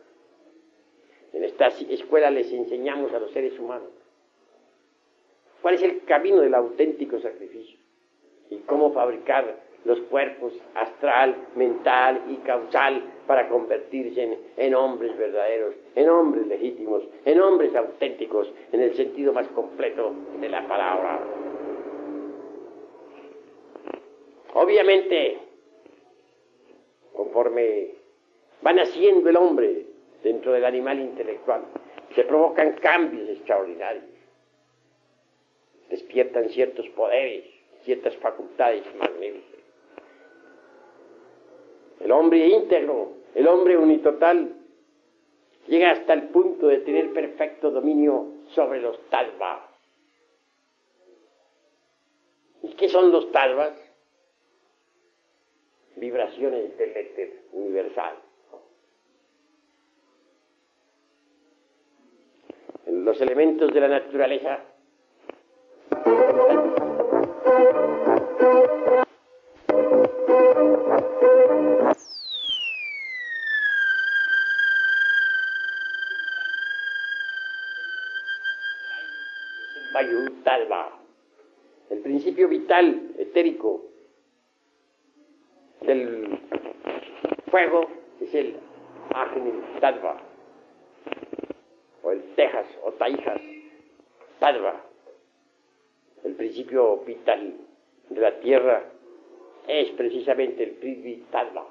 [SPEAKER 1] En esta escuela les enseñamos a los seres humanos cuál es el camino del auténtico sacrificio y cómo fabricar los cuerpos astral, mental y causal para convertirse en hombres verdaderos, en hombres legítimos, en hombres auténticos, en el sentido más completo de la palabra. Obviamente, conforme va naciendo el hombre dentro del animal intelectual, se provocan cambios extraordinarios. Despiertan ciertos poderes, ciertas facultades magníficas. El hombre íntegro, el hombre unitotal, llega hasta el punto de tener perfecto dominio sobre los tattvas. ¿Y qué son los tattvas? Vibraciones del éter universal. Los elementos de la naturaleza Vayu Tattva, el principio vital, etérico del fuego es el Agni Tattva, o el Tejas o Taijas Tattva. El principio vital de la tierra es precisamente el Prithvi Tattva.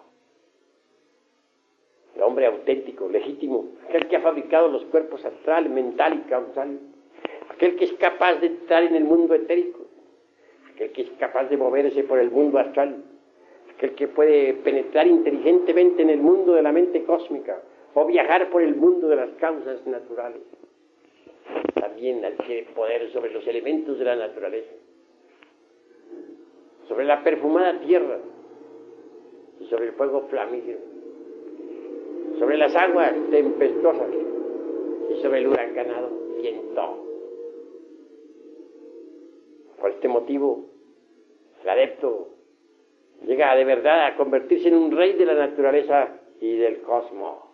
[SPEAKER 1] El hombre auténtico, legítimo, aquel que ha fabricado los cuerpos astral, mental y causal, aquel que es capaz de entrar en el mundo etérico, aquel que es capaz de moverse por el mundo astral, aquel que puede penetrar inteligentemente en el mundo de la mente cósmica o viajar por el mundo de las causas naturales. También adquiere poder sobre los elementos de la naturaleza, sobre la perfumada tierra y sobre el fuego flamígero, sobre las aguas tempestuosas y sobre el huracanado viento. Por este motivo, el adepto llega de verdad a convertirse en un rey de la naturaleza y del cosmos.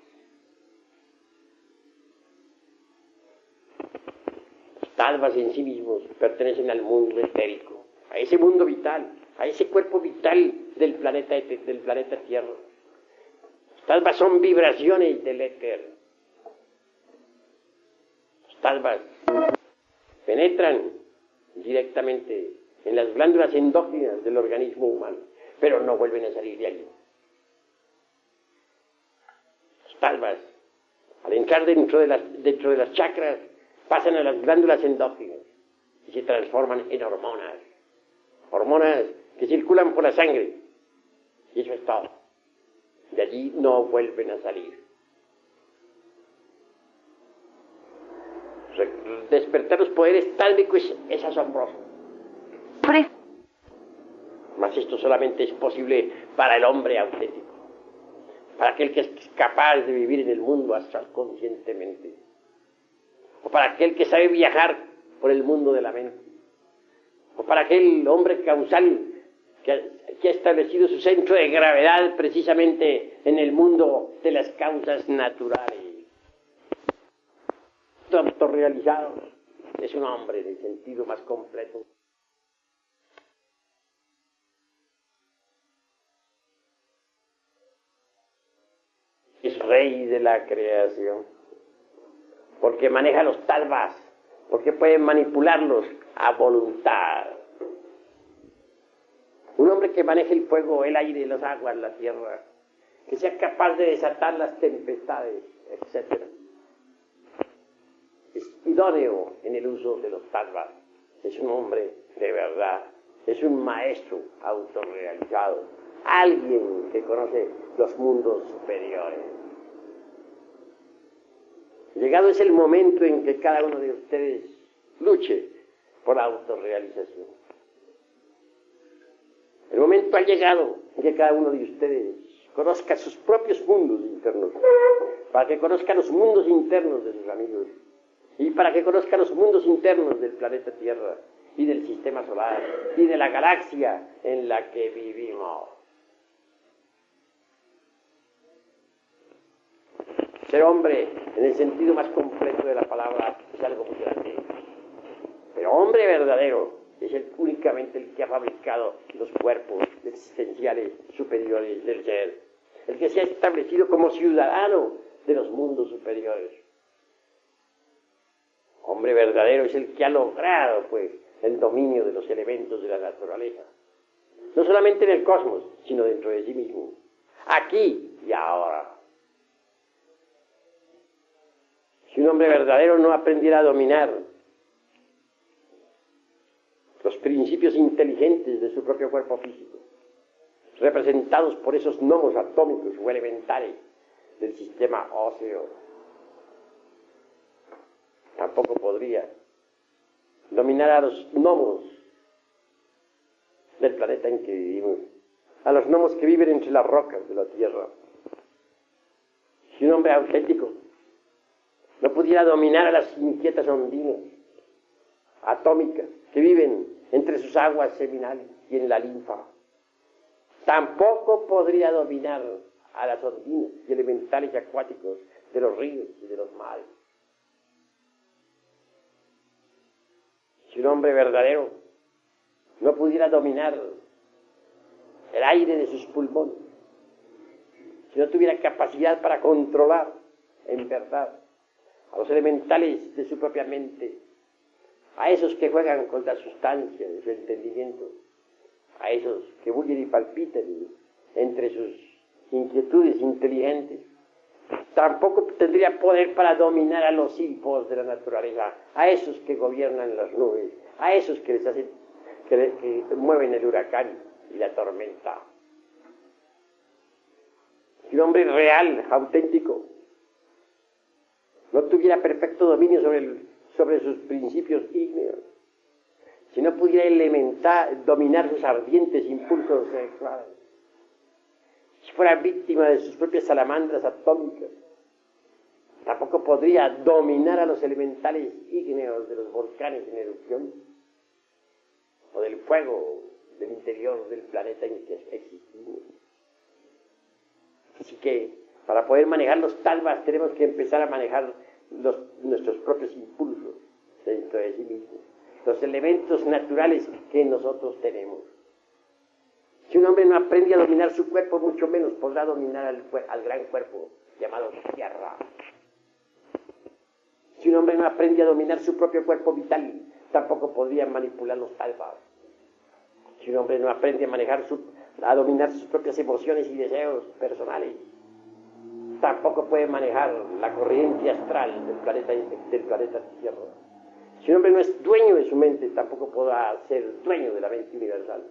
[SPEAKER 1] Los tattvas en sí mismos pertenecen al mundo etérico, a ese mundo vital, a ese cuerpo vital del planeta Tierra. Los tattvas son vibraciones del éter. Los tattvas penetran directamente en las glándulas endógenas del organismo humano, pero no vuelven a salir de allí. Los tattvas, al entrar dentro de las chakras, pasan a las glándulas endógenas y se transforman en hormonas que circulan por la sangre, y eso es todo. De allí no vuelven a salir. Despertar los poderes tálmicos es asombroso. Mas esto solamente es posible para el hombre auténtico, para aquel que es capaz de vivir en el mundo astral conscientemente, o para aquel que sabe viajar por el mundo de la mente, o para aquel hombre causal que ha establecido su centro de gravedad precisamente en el mundo de las causas naturales. Autorrealizado es un hombre en el sentido más completo. Es rey de la creación, porque maneja los tattvas, porque puede manipularlos a voluntad. Un hombre que maneje el fuego, el aire, las aguas, la tierra, que sea capaz de desatar las tempestades, etc. Es idóneo en el uso de los tattvas. Es un hombre de verdad, es un maestro autorrealizado, alguien que conoce los mundos superiores. Llegado es el momento en que cada uno de ustedes luche por la autorrealización. El momento ha llegado en que cada uno de ustedes conozca sus propios mundos internos, para que conozca los mundos internos de sus amigos, y para que conozca los mundos internos del planeta Tierra, y del sistema solar, y de la galaxia en la que vivimos. Ser hombre, en el sentido más completo de la palabra, es algo muy grande. Pero hombre verdadero es únicamente el que ha fabricado los cuerpos existenciales superiores del ser, el que se ha establecido como ciudadano de los mundos superiores. Hombre verdadero es el que ha logrado, pues, el dominio de los elementos de la naturaleza, no solamente en el cosmos, sino dentro de sí mismo, aquí y ahora. Si un hombre verdadero no aprendiera a dominar los principios inteligentes de su propio cuerpo físico, representados por esos gnomos atómicos o elementales del sistema óseo, tampoco podría dominar a los gnomos del planeta en que vivimos, a los gnomos que viven entre las rocas de la Tierra. Si un hombre auténtico no pudiera dominar a las inquietas ondinas atómicas que viven entre sus aguas seminales y en la linfa, tampoco podría dominar a las ondinas y elementales acuáticos de los ríos y de los mares. Si un hombre verdadero no pudiera dominar el aire de sus pulmones, si no tuviera capacidad para controlar en verdad a los elementales de su propia mente, a esos que juegan con la sustancia de su entendimiento, a esos que bullen y palpitan entre sus inquietudes inteligentes, tampoco tendría poder para dominar a los hipos de la naturaleza, a esos que gobiernan las nubes, a esos que les hacen, que mueven el huracán y la tormenta. Si un hombre real, auténtico, no tuviera perfecto dominio sobre sus principios ígneos, si no pudiera dominar sus ardientes impulsos sexuales, si fuera víctima de sus propias salamandras atómicas, tampoco podría dominar a los elementales ígneos de los volcanes en erupción o del fuego del interior del planeta en que existimos. Así que para poder manejar los talvas tenemos que empezar a manejar nuestros propios impulsos dentro de sí mismos, los elementos naturales que nosotros tenemos. Si un hombre no aprende a dominar su cuerpo, mucho menos podrá dominar al gran cuerpo llamado Tierra. Si un hombre no aprende a dominar su propio cuerpo vital, tampoco podría manipular los talvas. Si un hombre no aprende a dominar sus propias emociones y deseos personales, tampoco puede manejar la corriente astral del planeta Tierra. Si un hombre no es dueño de su mente, tampoco podrá ser dueño de la mente universal.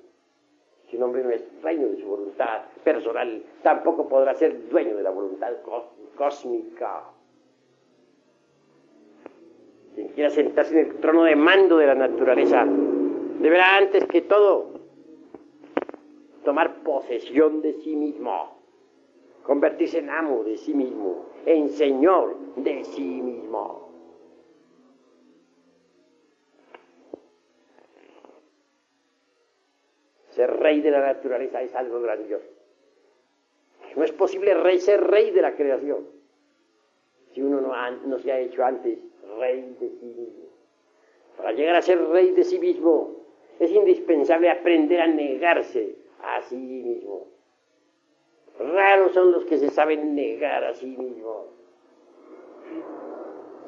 [SPEAKER 1] Si un hombre no es dueño de su voluntad personal, tampoco podrá ser dueño de la voluntad cósmica. Quien quiera sentarse en el trono de mando de la naturaleza, deberá antes que todo tomar posesión de sí mismo, convertirse en amo de sí mismo, en señor de sí mismo. Ser rey de la naturaleza es algo grandioso. No es posible ser rey de la creación si uno no se ha hecho antes rey de sí mismo. Para llegar a ser rey de sí mismo es indispensable aprender a negarse a sí mismo. Raros son los que se saben negar a sí mismo.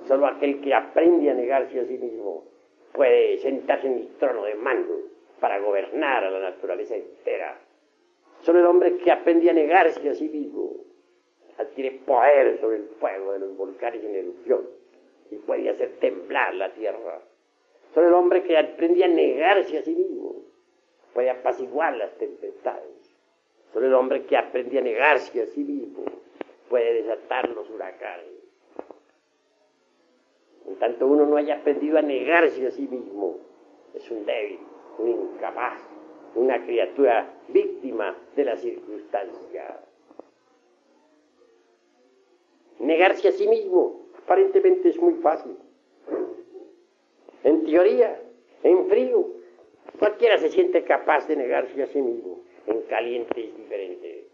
[SPEAKER 1] Solo aquel que aprende a negarse a sí mismo puede sentarse en el trono de mando para gobernar a la naturaleza entera. Solo el hombre que aprende a negarse a sí mismo adquiere poder sobre el fuego de los volcanes en erupción y puede hacer temblar la tierra. Solo el hombre que aprende a negarse a sí mismo puede apaciguar las tempestades. Solo el hombre que aprende a negarse a sí mismo puede desatar los huracanes. En tanto uno no haya aprendido a negarse a sí mismo, es un débil, un incapaz, una criatura víctima de las circunstancias. Negarse a sí mismo aparentemente es muy fácil. En teoría, en frío, cualquiera se siente capaz de negarse a sí mismo. En caliente es diferente.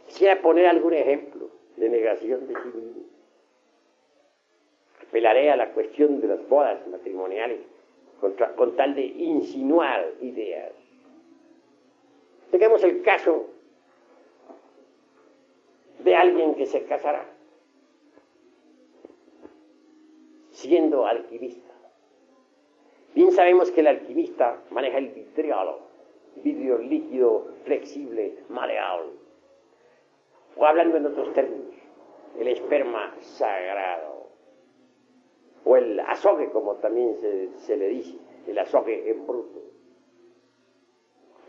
[SPEAKER 1] Quisiera poner algún ejemplo de negación de sí mismo. Apelaré a la cuestión de las bodas matrimoniales con tal de insinuar ideas. Tengamos el caso de alguien que se casará siendo alquimista. Bien sabemos que el alquimista maneja el vidrio líquido, flexible, maleable. O hablando en otros términos, el esperma sagrado. O el azogue, como también se le dice, el azogue en bruto.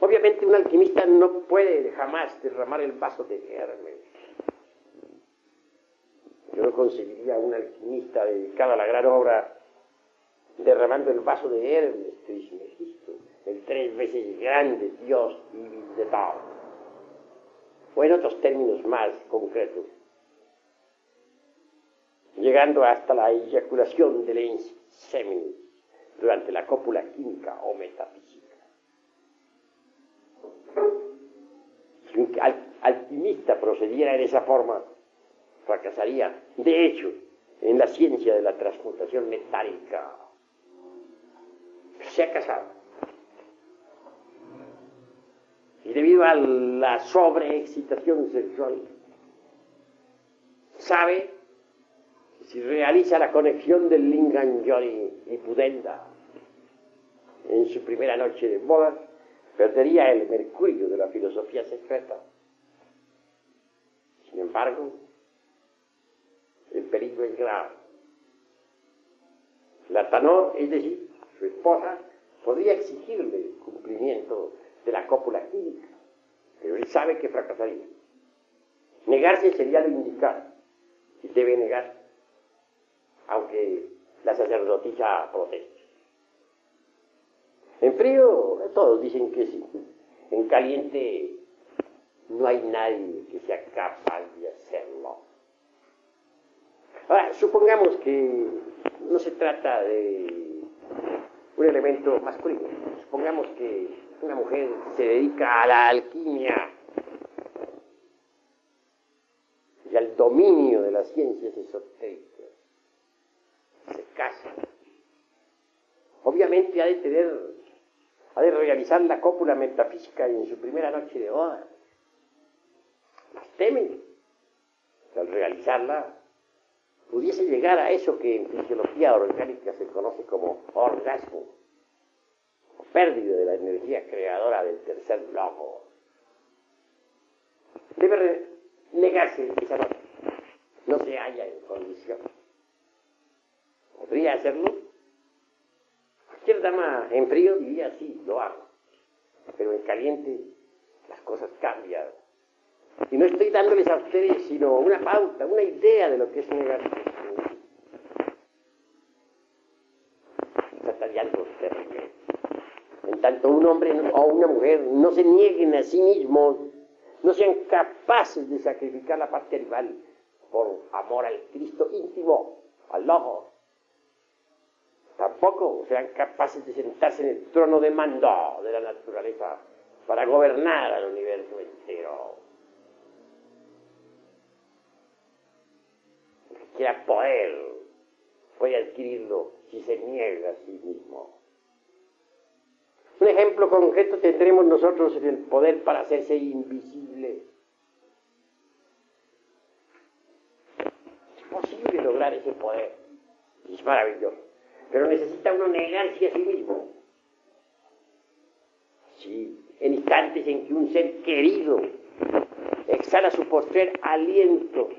[SPEAKER 1] Obviamente un alquimista no puede jamás derramar el vaso de Hermes. Yo no concebiría a un alquimista dedicado a la gran obra derramando el vaso de Hermes Trismegisto, el 3 veces grande dios Ibis de Tao. O en otros términos más concretos, llegando hasta la eyaculación del inseminis durante la cópula química o metafísica. Si un alquimista procediera de esa forma, fracasaría, de hecho, en la ciencia de la transmutación metálica. Se ha casado. Y debido a la sobreexcitación sexual, sabe que si realiza la conexión del Lingam Yoni y Pudenda en su primera noche de bodas, perdería el mercurio de la filosofía secreta. Sin embargo, el peligro es grave. La Tanor, es decir, su esposa, podría exigirle el cumplimiento de la cópula química, pero él sabe que fracasaría. Negarse sería lo indicado, y debe negar, aunque la sacerdotisa proteste. En frío, todos dicen que sí. En caliente, no hay nadie que sea capaz de hacerlo. Ahora, supongamos que no se trata de un elemento masculino. Supongamos que una mujer se dedica a la alquimia y al dominio de las ciencias esotéricas. Se casa. Obviamente ha de realizar la cópula metafísica en su primera noche de boda. Las teme. Al realizarla, pudiese llegar a eso que en fisiología orgánica se conoce como orgasmo, o pérdida de la energía creadora del tercer logo. Debe negarse esa noche. No se halla en condición. ¿Podría hacerlo? Cualquier dama en frío diría sí, lo hago. Pero en caliente las cosas cambian. Y no estoy dándoles a ustedes sino una pauta, una idea de lo que es negarse. Tratarían algo terrible. En tanto un hombre o una mujer no se nieguen a sí mismos, no sean capaces de sacrificar la parte animal por amor al Cristo íntimo, al Logos. Tampoco sean capaces de sentarse en el trono de mando de la naturaleza para gobernar al universo entero. El que quiera poder puede adquirirlo si se niega a sí mismo. Un ejemplo concreto tendremos nosotros en el poder para hacerse invisible. Es posible lograr ese poder. Es maravilloso. Pero necesita uno negarse a sí mismo. Sí, en instantes en que un ser querido exhala su postrer aliento,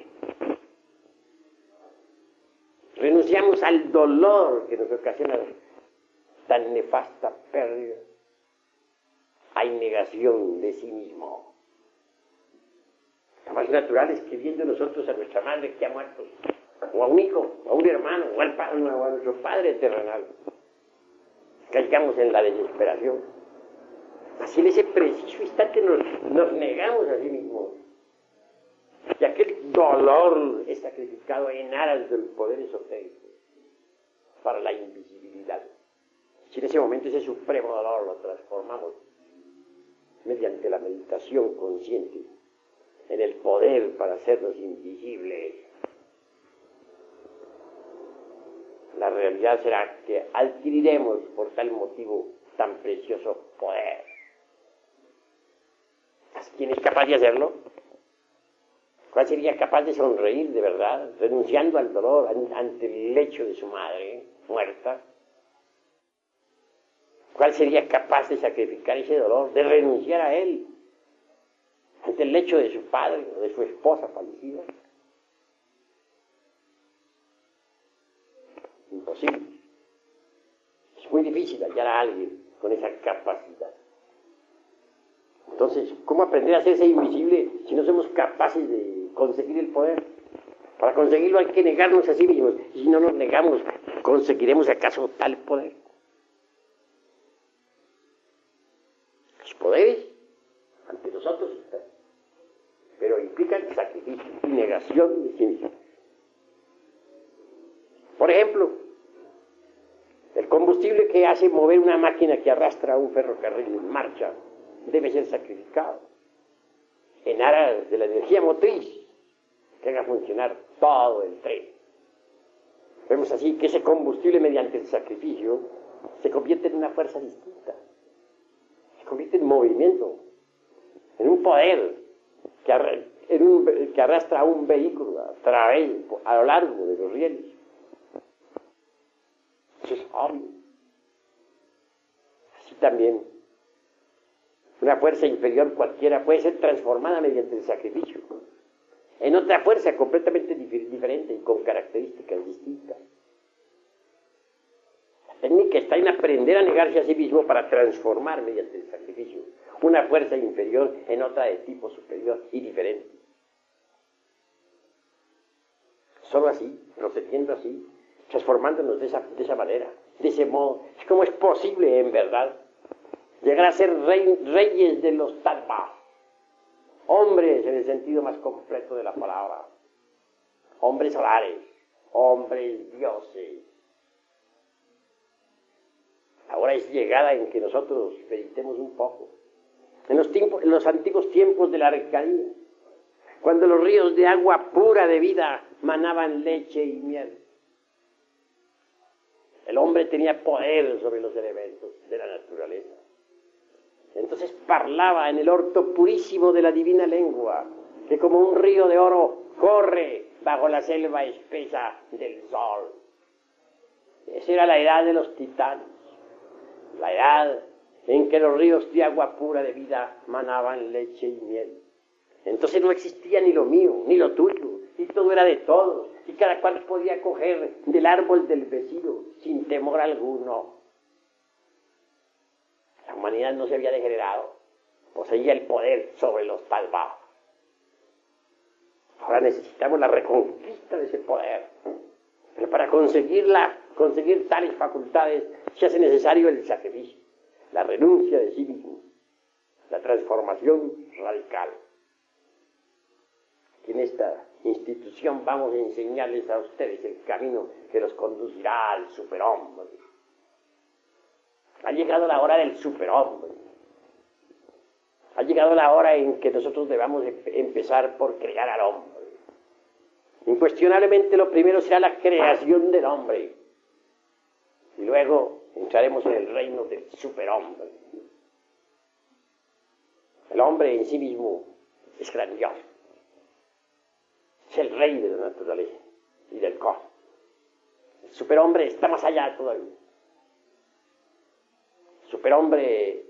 [SPEAKER 1] renunciamos al dolor que nos ocasiona tan nefasta pérdida. Hay negación de sí mismo. Lo más natural es que viendo nosotros a nuestra madre que ha muerto, o a un hijo, o a un hermano, o a nuestro padre terrenal, caigamos en la desesperación. Así en ese preciso instante nos negamos a sí mismos. Y aquel dolor es sacrificado en aras del poder esotérico para la invisibilidad. Si en ese momento ese supremo dolor lo transformamos mediante la meditación consciente en el poder para hacernos invisibles, la realidad será que adquiriremos por tal motivo tan precioso poder. ¿Quién es capaz de hacerlo? ¿Cuál sería capaz de sonreír de verdad, renunciando al dolor ante el lecho de su madre muerta? ¿Cuál sería capaz de sacrificar ese dolor, de renunciar a él ante el lecho de su padre o de su esposa fallecida? Imposible. Es muy difícil hallar a alguien con esa capacidad. Entonces, ¿cómo aprender a hacerse invisible si no somos capaces de conseguir el poder? Para conseguirlo hay que negarnos a sí mismos. Y si no nos negamos, ¿conseguiremos acaso tal poder? Los poderes ante nosotros están, pero implican sacrificio y negación de sí mismo. Por ejemplo, el combustible que hace mover una máquina que arrastra un ferrocarril en marcha debe ser sacrificado en aras de la energía motriz que haga funcionar todo el tren. Vemos así que ese combustible, mediante el sacrificio, se convierte en una fuerza distinta, se convierte en movimiento, en un poder que arrastra a un vehículo a lo largo de los rieles. Eso es obvio. Así también, una fuerza inferior cualquiera puede ser transformada mediante el sacrificio en otra fuerza completamente diferente y con características distintas. La técnica está en aprender a negarse a sí mismo para transformar mediante el sacrificio una fuerza inferior en otra de tipo superior y diferente. Solo así, procediendo así, transformándonos de esa manera, de ese modo, es como es posible en verdad llegar a ser reyes de los Tattvas, hombres en el sentido más completo de la palabra, hombres solares, hombres dioses. Ahora es llegada en que nosotros meditemos un poco. En los antiguos tiempos de la Arcadia, cuando los ríos de agua pura de vida manaban leche y miel, el hombre tenía poder sobre los elementos de la naturaleza. Entonces parlaba en el orto purísimo de la divina lengua, que como un río de oro corre bajo la selva espesa del sol. Esa era la edad de los titanes, la edad en que los ríos de agua pura de vida manaban leche y miel. Entonces no existía ni lo mío, ni lo tuyo, y todo era de todos, y cada cual podía coger del árbol del vecino sin temor alguno. La humanidad no se había degenerado, poseía el poder sobre los Tattvas. Ahora necesitamos la reconquista de ese poder, pero para conseguir tales facultades se hace necesario el sacrificio, la renuncia de sí mismo, la transformación radical. Aquí en esta institución vamos a enseñarles a ustedes el camino que los conducirá al superhombre. Ha llegado la hora del superhombre. Ha llegado la hora en que nosotros debamos empezar por crear al hombre. Incuestionablemente lo primero será la creación del hombre. Y luego entraremos en el reino del superhombre. El hombre en sí mismo es grandioso. Es el rey de la naturaleza y del cosmos. El superhombre está más allá todavía. El superhombre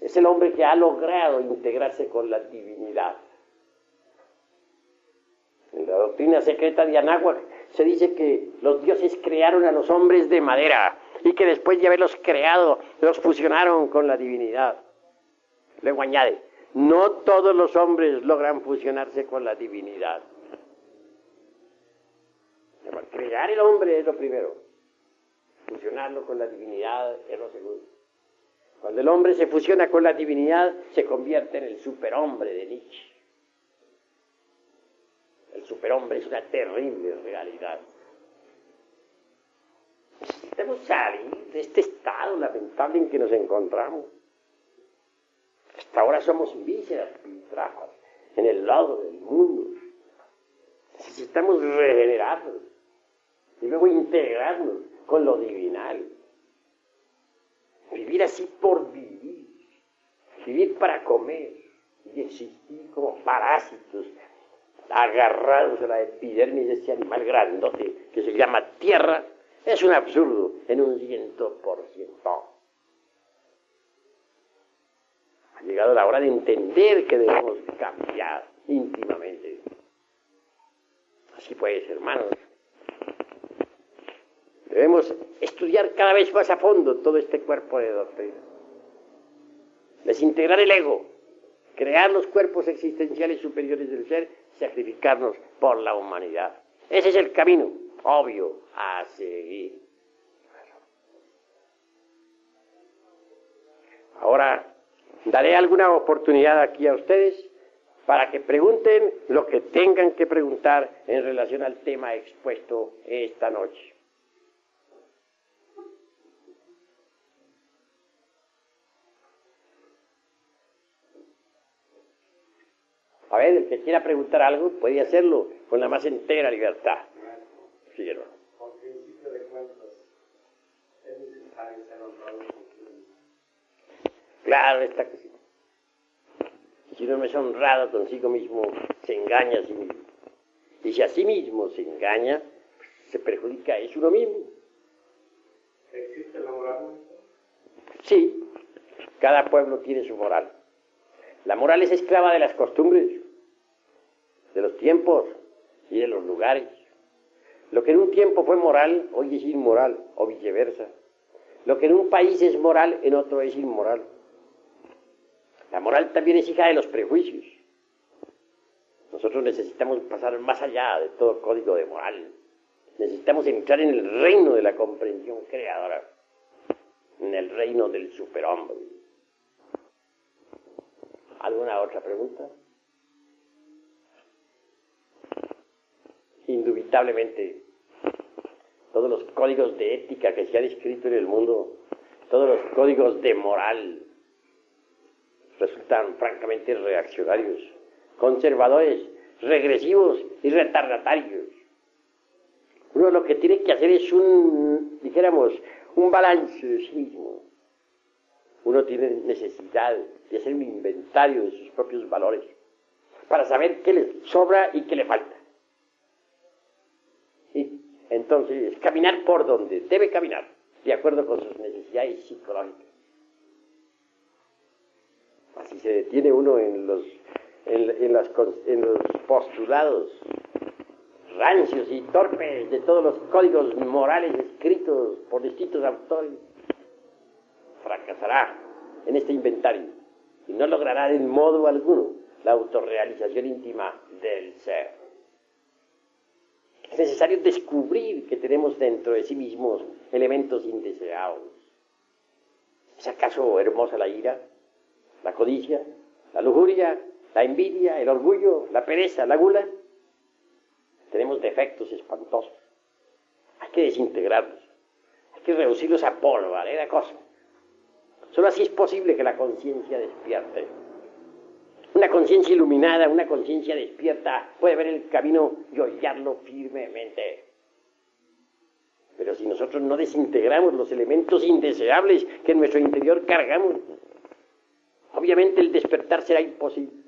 [SPEAKER 1] es el hombre que ha logrado integrarse con la divinidad. En la doctrina secreta de Anáhuac se dice que los dioses crearon a los hombres de madera y que después de haberlos creado, los fusionaron con la divinidad. Luego añade, no todos los hombres logran fusionarse con la divinidad. Crear el hombre es lo primero, fusionarlo con la divinidad es lo segundo. Cuando el hombre se fusiona con la divinidad, se convierte en el superhombre de Nietzsche. El superhombre es una terrible realidad. Necesitamos salir de este estado lamentable en que nos encontramos. Hasta ahora somos vísceras piltrafas en el lodo del mundo. Necesitamos regenerarnos y luego integrarnos con lo divinal. Vivir así por vivir. Vivir para comer y existir como parásitos agarrados a la epidermis de ese animal grandote que se llama tierra, es un absurdo en un 100%. Ha llegado la hora de entender que debemos cambiar íntimamente. Así pues, hermanos, debemos estudiar cada vez más a fondo todo este cuerpo de doctrina. Desintegrar el ego, crear los cuerpos existenciales superiores del ser, sacrificarnos por la humanidad. Ese es el camino obvio a seguir. Ahora daré alguna oportunidad aquí a ustedes para que pregunten lo que tengan que preguntar en relación al tema expuesto esta noche. A ver, el que quiera preguntar algo puede hacerlo con la más entera libertad. Sí, hermano.
[SPEAKER 2] Por principio de cuentas, es necesario ser honrado consigo mismo.
[SPEAKER 1] Claro, está que sí. Si uno no es honrado consigo mismo, se engaña a sí mismo. Y si a sí mismo se engaña, se perjudica es uno mismo.
[SPEAKER 2] ¿Existe la moral?
[SPEAKER 1] Sí, cada pueblo tiene su moral. La moral es esclava de las costumbres, de los tiempos y de los lugares. Lo que en un tiempo fue moral, hoy es inmoral, o viceversa. Lo que en un país es moral, en otro es inmoral. La moral también es hija de los prejuicios. Nosotros necesitamos pasar más allá de todo código de moral. Necesitamos entrar en el reino de la comprensión creadora, en el reino del superhombre. ¿Alguna otra pregunta? Indubitablemente, todos los códigos de ética que se han escrito en el mundo, todos los códigos de moral, resultan francamente reaccionarios, conservadores, regresivos y retardatarios. Uno lo que tiene que hacer es un balance de sí mismo. Uno tiene necesidad de hacer un inventario de sus propios valores para saber qué le sobra y qué le falta. Y entonces caminar por donde debe caminar, de acuerdo con sus necesidades psicológicas. Así se detiene uno en los postulados rancios y torpes de todos los códigos morales escritos por distintos autores. Fracasará en este inventario y no logrará en modo alguno la autorrealización íntima del ser. Es necesario descubrir que tenemos dentro de sí mismos elementos indeseados. ¿Es acaso hermosa la ira, la codicia, la lujuria, la envidia, el orgullo, la pereza, la gula? Tenemos defectos espantosos. Hay que desintegrarlos. Hay que reducirlos a polvareda cosa. Solo así es posible que la conciencia despierte. Una conciencia iluminada, una conciencia despierta, puede ver el camino y hollarlo firmemente. Pero si nosotros no desintegramos los elementos indeseables que en nuestro interior cargamos, obviamente el despertar será imposible.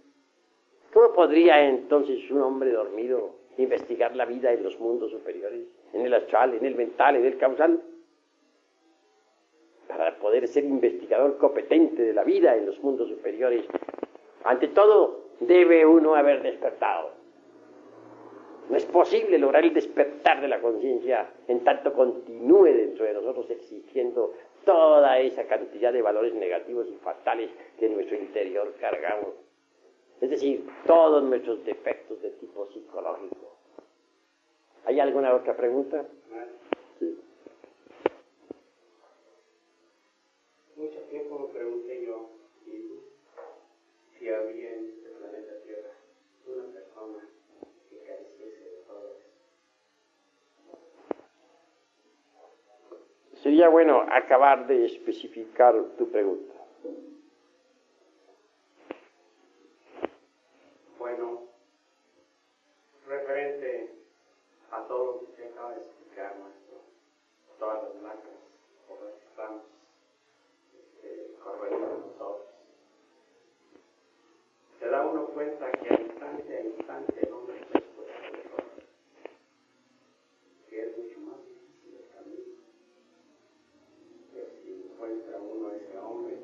[SPEAKER 1] ¿Cómo podría entonces un hombre dormido investigar la vida en los mundos superiores, en el astral, en el mental, en el causal? Para poder ser investigador competente de la vida en los mundos superiores, ante todo, debe uno haber despertado. No es posible lograr el despertar de la conciencia en tanto continúe dentro de nosotros existiendo toda esa cantidad de valores negativos y fatales que en nuestro interior cargamos. Es decir, todos nuestros defectos de tipo psicológico. ¿Hay alguna otra pregunta? Sí.
[SPEAKER 2] Mucho tiempo me pregunté yo si había en este planeta Tierra una persona que careciese de todo eso.
[SPEAKER 1] Sería bueno acabar de especificar tu pregunta.
[SPEAKER 2] Bueno, referente a todo lo que usted acaba de explicar, maestro, todas las blancas por las que estamos corriendo nosotros, se da uno cuenta que a instante el hombre está expuesto al error, que es mucho más difícil el camino. Pero si encuentra uno a ese hombre,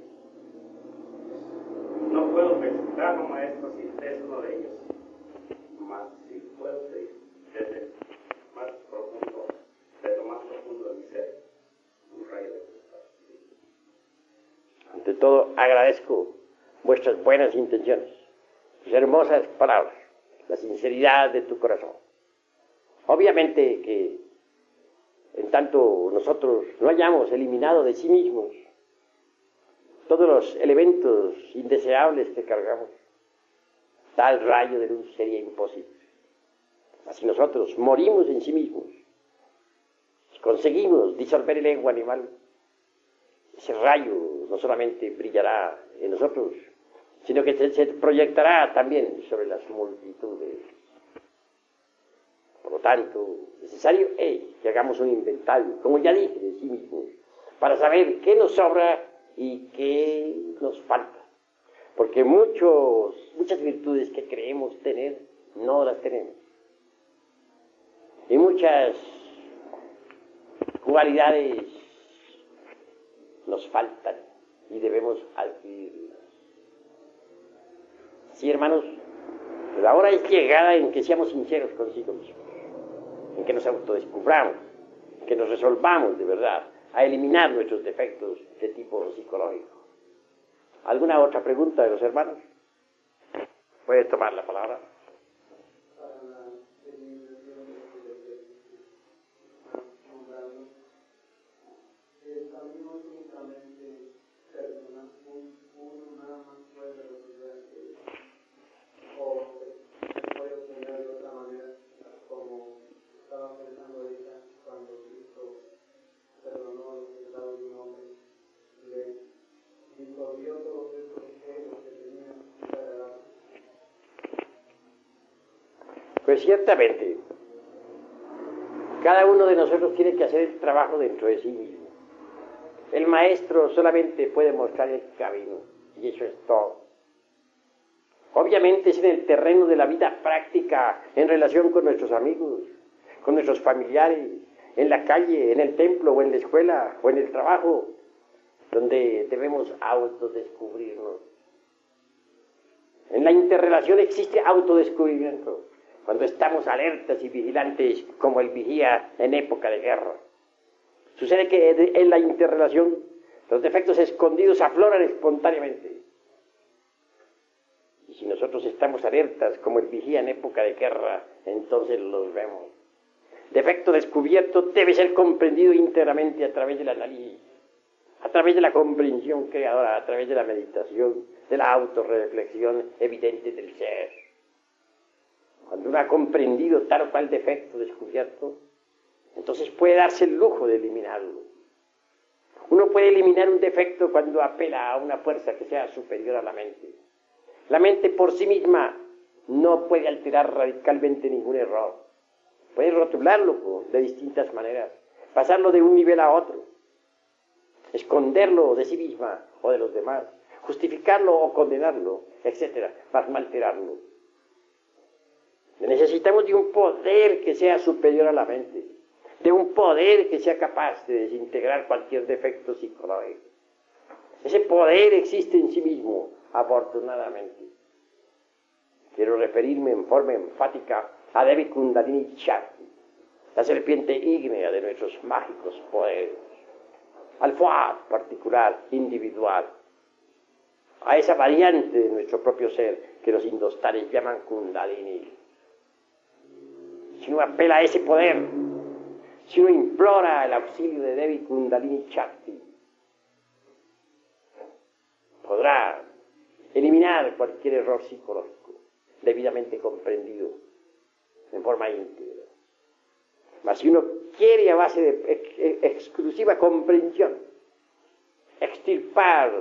[SPEAKER 2] no puedo presentarlo, maestro, si usted es uno de ellos, mas sí puedo pedir desde lo más profundo de mi ser, un rayo de luz.
[SPEAKER 1] Ante todo, agradezco vuestras buenas intenciones, sus hermosas palabras. la sinceridad de tu corazón. Obviamente que en tanto nosotros no hayamos eliminado de sí mismos todos los elementos indeseables que cargamos, tal rayo de luz sería imposible. Así nosotros morimos en sí mismos. Si conseguimos disolver el ego animal, ese rayo no solamente brillará en nosotros, sino que se proyectará también sobre las multitudes. Por lo tanto, necesario es que hagamos un inventario, como ya dije, de sí mismos, para saber qué nos sobra y qué nos falta. Porque muchas virtudes que creemos tener, no las tenemos. Y muchas cualidades nos faltan y debemos adquirirlas. Sí, hermanos, la hora es llegada en que seamos sinceros consigo mismos, en que nos autodescubramos, en que nos resolvamos de verdad a eliminar nuestros defectos de tipo psicológico. ¿Alguna otra pregunta de los hermanos? ¿Puedes tomar la palabra? Pues ciertamente, cada uno de nosotros tiene que hacer el trabajo dentro de sí mismo. El maestro solamente puede mostrar el camino, y eso es todo. Obviamente es en el terreno de la vida práctica, en relación con nuestros amigos, con nuestros familiares, en la calle, en el templo, o en la escuela, o en el trabajo, donde debemos autodescubrirnos. En la interrelación existe autodescubrimiento, cuando estamos alertas y vigilantes como el vigía en época de guerra. Sucede que en la interrelación los defectos escondidos afloran espontáneamente. Y si nosotros estamos alertas como el vigía en época de guerra, entonces los vemos. Defecto descubierto debe ser comprendido íntegramente a través del análisis, a través de la comprensión creadora, a través de la meditación, de la autorreflexión evidente del ser. Cuando uno ha comprendido tal o cual defecto descubierto, entonces puede darse el lujo de eliminarlo. Uno puede eliminar un defecto cuando apela a una fuerza que sea superior a la mente. La mente por sí misma no puede alterar radicalmente ningún error. Puede rotularlo de distintas maneras, pasarlo de un nivel a otro, esconderlo de sí misma o de los demás, justificarlo o condenarlo, etc., para no alterarlo. Necesitamos de un poder que sea superior a la mente, de un poder que sea capaz de desintegrar cualquier defecto psicológico. Ese poder existe en sí mismo, afortunadamente. Quiero referirme en forma enfática a Devi Kundalini Shakti, la serpiente ígnea de nuestros mágicos poderes, al fuad particular, individual, a esa variante de nuestro propio ser que los indostanes llaman Kundalini. Si uno apela a ese poder, si uno implora el auxilio de Devi Kundalini Shakti, podrá eliminar cualquier error psicológico debidamente comprendido en forma íntegra. Mas si uno quiere a base de exclusiva comprensión extirpar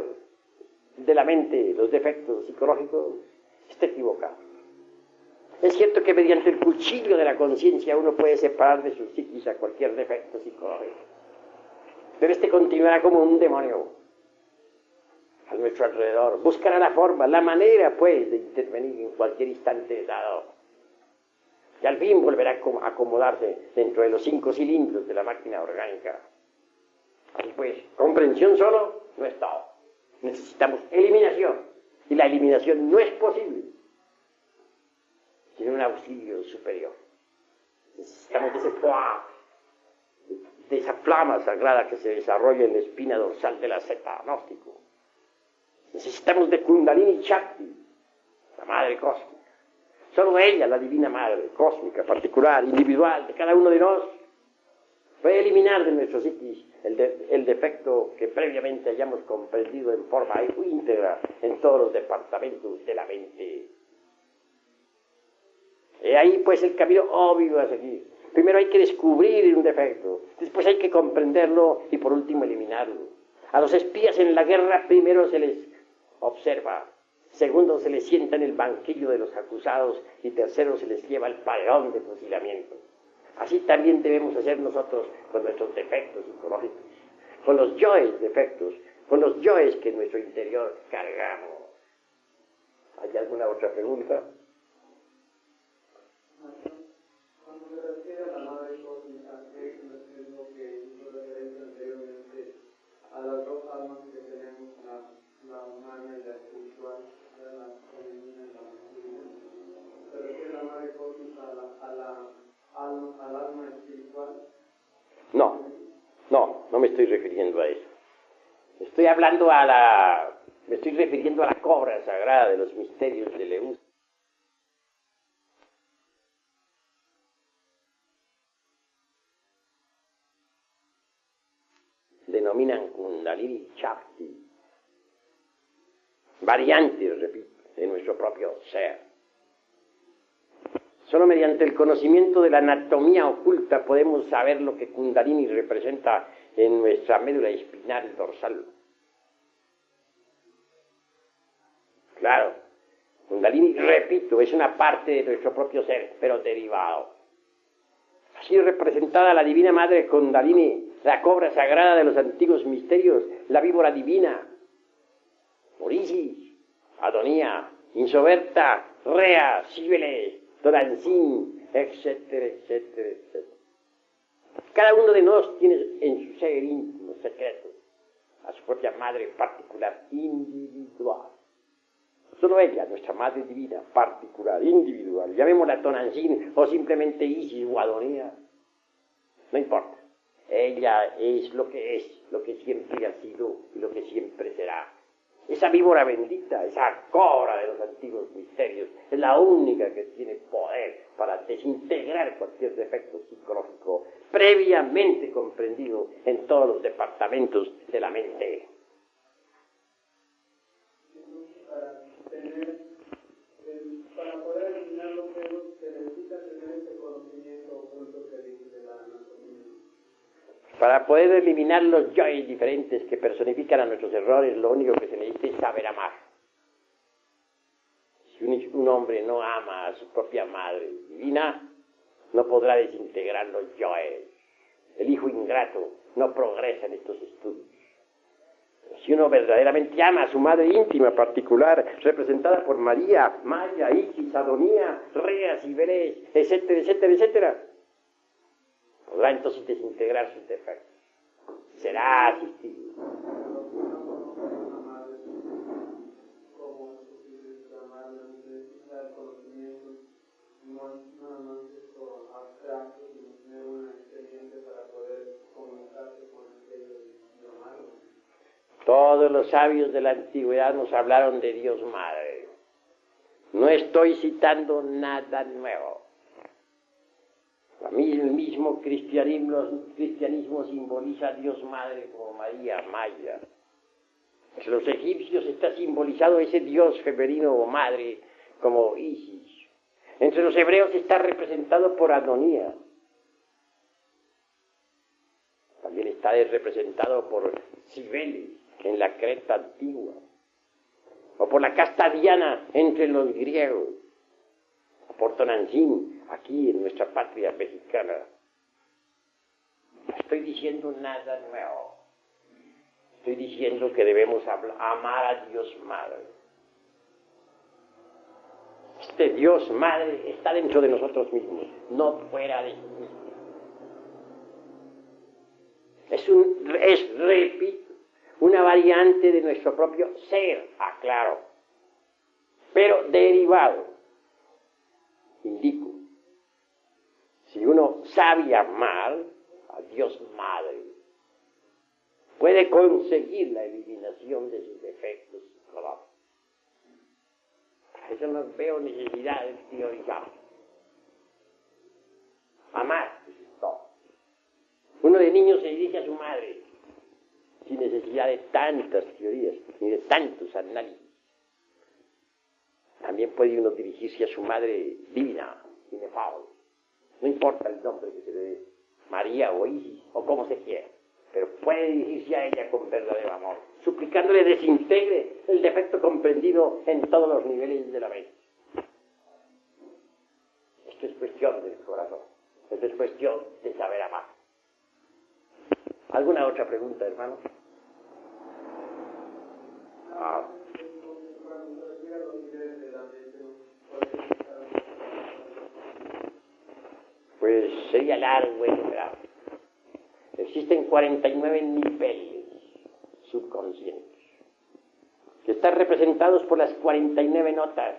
[SPEAKER 1] de la mente los defectos psicológicos, está equivocado. Es cierto que mediante el cuchillo de la conciencia uno puede separar de su psiquis a cualquier defecto psicológico, pero este continuará como un demonio a nuestro alrededor. Buscará la forma, la manera, pues, de intervenir en cualquier instante dado. Y al fin volverá a acomodarse dentro de los 5 cilindros de la máquina orgánica. Así pues, comprensión solo no es todo. Necesitamos eliminación. Y la eliminación no es posible sin un auxilio superior. Necesitamos de esa flama sagrada que se desarrolla en la espina dorsal de la zeta gnóstico. Necesitamos de Kundalini Shakti, la madre cósmica. Solo ella, la Divina Madre, cósmica, particular, individual, de cada uno de nosotros, puede eliminar de nuestro psiquis el defecto que previamente hayamos comprendido en forma íntegra en todos los departamentos de la mente. Y ahí pues el camino obvio a seguir. Primero hay que descubrir un defecto, después hay que comprenderlo y por último eliminarlo. A los espías en la guerra primero se les observa, segundo se les sienta en el banquillo de los acusados y tercero se les lleva al paredón de fusilamiento. Así también debemos hacer nosotros con nuestros defectos psicológicos, con los yoes defectos, con los yoes que en nuestro interior cargamos. ¿Hay alguna otra pregunta?
[SPEAKER 3] Cuando se refiere a la madre cósmica, es lo que hizo referencia anteriormente a las dos almas que tenemos, la humana y la espiritual, la femenina y la masculina. ¿Se refiere la madre cósmica al alma espiritual?
[SPEAKER 1] No me estoy refiriendo a eso. Me estoy refiriendo a la cobra sagrada de los misterios de Leus. Denominan Kundalini Shakti, variantes, repito, de nuestro propio ser. Solo mediante el conocimiento de la anatomía oculta podemos saber lo que Kundalini representa en nuestra médula espinal dorsal. Claro, Kundalini, repito, es una parte de nuestro propio ser, pero derivado. Así representada la Divina Madre Kundalini, la cobra sagrada de los antiguos misterios, la víbora divina, Isis, Adonía, Insoberta, Rea, Cibeles, Tonantzin, etcétera, etcétera, etcétera. Cada uno de nosotros tiene en su ser íntimo, secreto, a su propia madre particular, individual. Solo ella, nuestra madre divina, particular, individual, llamémosla Tonantzin o simplemente Isis o Adonía, no importa. Ella es, lo que siempre ha sido y lo que siempre será. Esa víbora bendita, esa cobra de los antiguos misterios, es la única que tiene poder para desintegrar cualquier defecto psicológico previamente comprendido en todos los departamentos de la mente.
[SPEAKER 3] Para poder eliminar los egos, se necesita tener ese conocimiento oculto que dice de la anatomía.
[SPEAKER 1] Para poder eliminar los yoes diferentes que personifican a nuestros errores, lo único que se necesita es saber amar. Si un hombre no ama a su propia madre divina, no podrá desintegrar los yoes. El hijo ingrato no progresa en estos estudios. Pero si uno verdaderamente ama a su madre íntima particular, representada por María, Maya, Isis, Adonía, Rea, Cibeles, etcétera, etcétera, etcétera, podrá entonces desintegrar sus defectos. Será asistido. Todos los sabios de la antigüedad nos hablaron de Dios Madre. No estoy citando nada nuevo. Para mí el mismo cristianismo simboliza a Dios Madre como María, Maya. En los egipcios está simbolizado ese Dios femenino o madre como Isis. Entre los hebreos está representado por Adonía. También está representado por Cibeles en la Creta antigua. O por la casta diana entre los griegos. O por Tonantzin aquí en nuestra patria mexicana. No estoy diciendo nada nuevo. Estoy diciendo que debemos amar a Dios Madre. Este Dios Madre está dentro de nosotros mismos, no fuera de sí mismo. Repito, una variante de nuestro propio ser, aclaro, pero derivado. Indico, si uno sabe amar a Dios Madre, puede conseguir la eliminación de sus defectos psicológicos. Eso no veo necesidad de teorizar. Amar, eso es todo. Uno de niño se dirige a su madre sin necesidad de tantas teorías ni de tantos análisis. También puede uno dirigirse a su madre divina, inefable. No importa el nombre que se le dé, María o Isis o como se quiera, pero puede dirigirse a ella con verdadero amor, suplicándole desintegre el defecto comprendido en todos los niveles de la mente. Esto es cuestión del corazón, esto es cuestión de saber amar. ¿Alguna otra pregunta, hermano? Pues sería largo y grave. Existen 49 niveles subconscientes que están representados por las 49 notas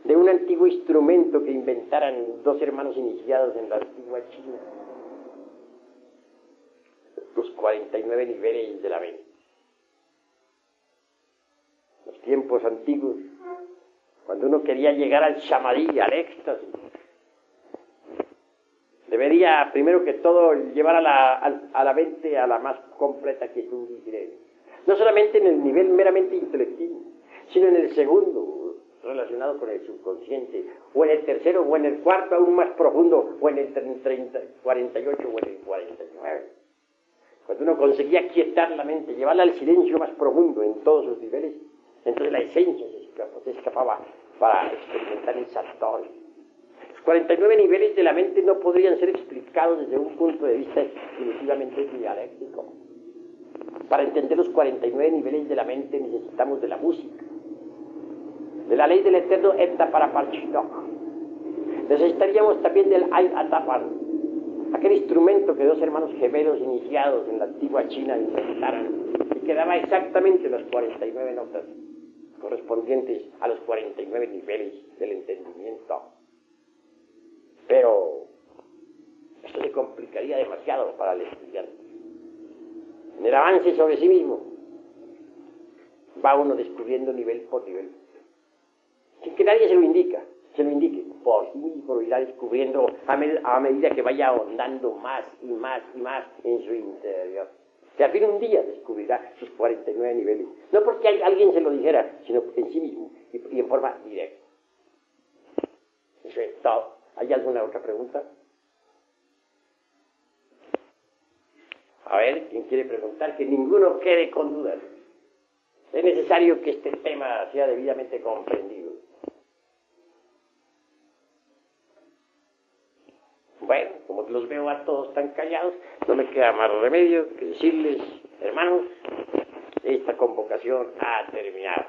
[SPEAKER 1] de un antiguo instrumento que inventaran dos hermanos iniciados en la antigua China. Los 49 niveles de la mente. Los tiempos antiguos, cuando uno quería llegar al samadhi, al éxtasis, debería, primero que todo, llevar a la mente a la más completa quietud y silencio. No solamente en el nivel meramente intelectivo, sino en el segundo, relacionado con el subconsciente, o en el tercero, o en el cuarto, aún más profundo, o en el 48, o en el 49. Cuando uno conseguía quietar la mente, llevarla al silencio más profundo en todos sus niveles, entonces la esencia se escapaba para experimentar el satori. Los 49 niveles de la mente no podrían ser explicados desde un punto de vista exclusivamente dialéctico. Para entender los 49 niveles de la mente necesitamos de la música, de la ley del eterno Epta para Parchidok. Necesitaríamos también del Ay Atapan, aquel instrumento que dos hermanos gemelos iniciados en la antigua China inventaron y que daba exactamente las 49 notas correspondientes a los 49 niveles del entendimiento. Pero esto se complicaría demasiado para el estudiante. En el avance sobre sí mismo va uno descubriendo nivel por nivel, sin que nadie se lo indique. Por sí mismo lo irá descubriendo a medida que vaya ahondando más y más y más en su interior. Que al fin un día descubrirá sus 49 niveles. No porque alguien se lo dijera, sino en sí mismo y en forma directa. Eso es todo. ¿Hay alguna otra pregunta? A ver, ¿quién quiere preguntar? Que ninguno quede con dudas. Es necesario que este tema sea debidamente comprendido. Bueno, como los veo a todos tan callados, no me queda más remedio que decirles, hermanos, esta convocación ha terminado.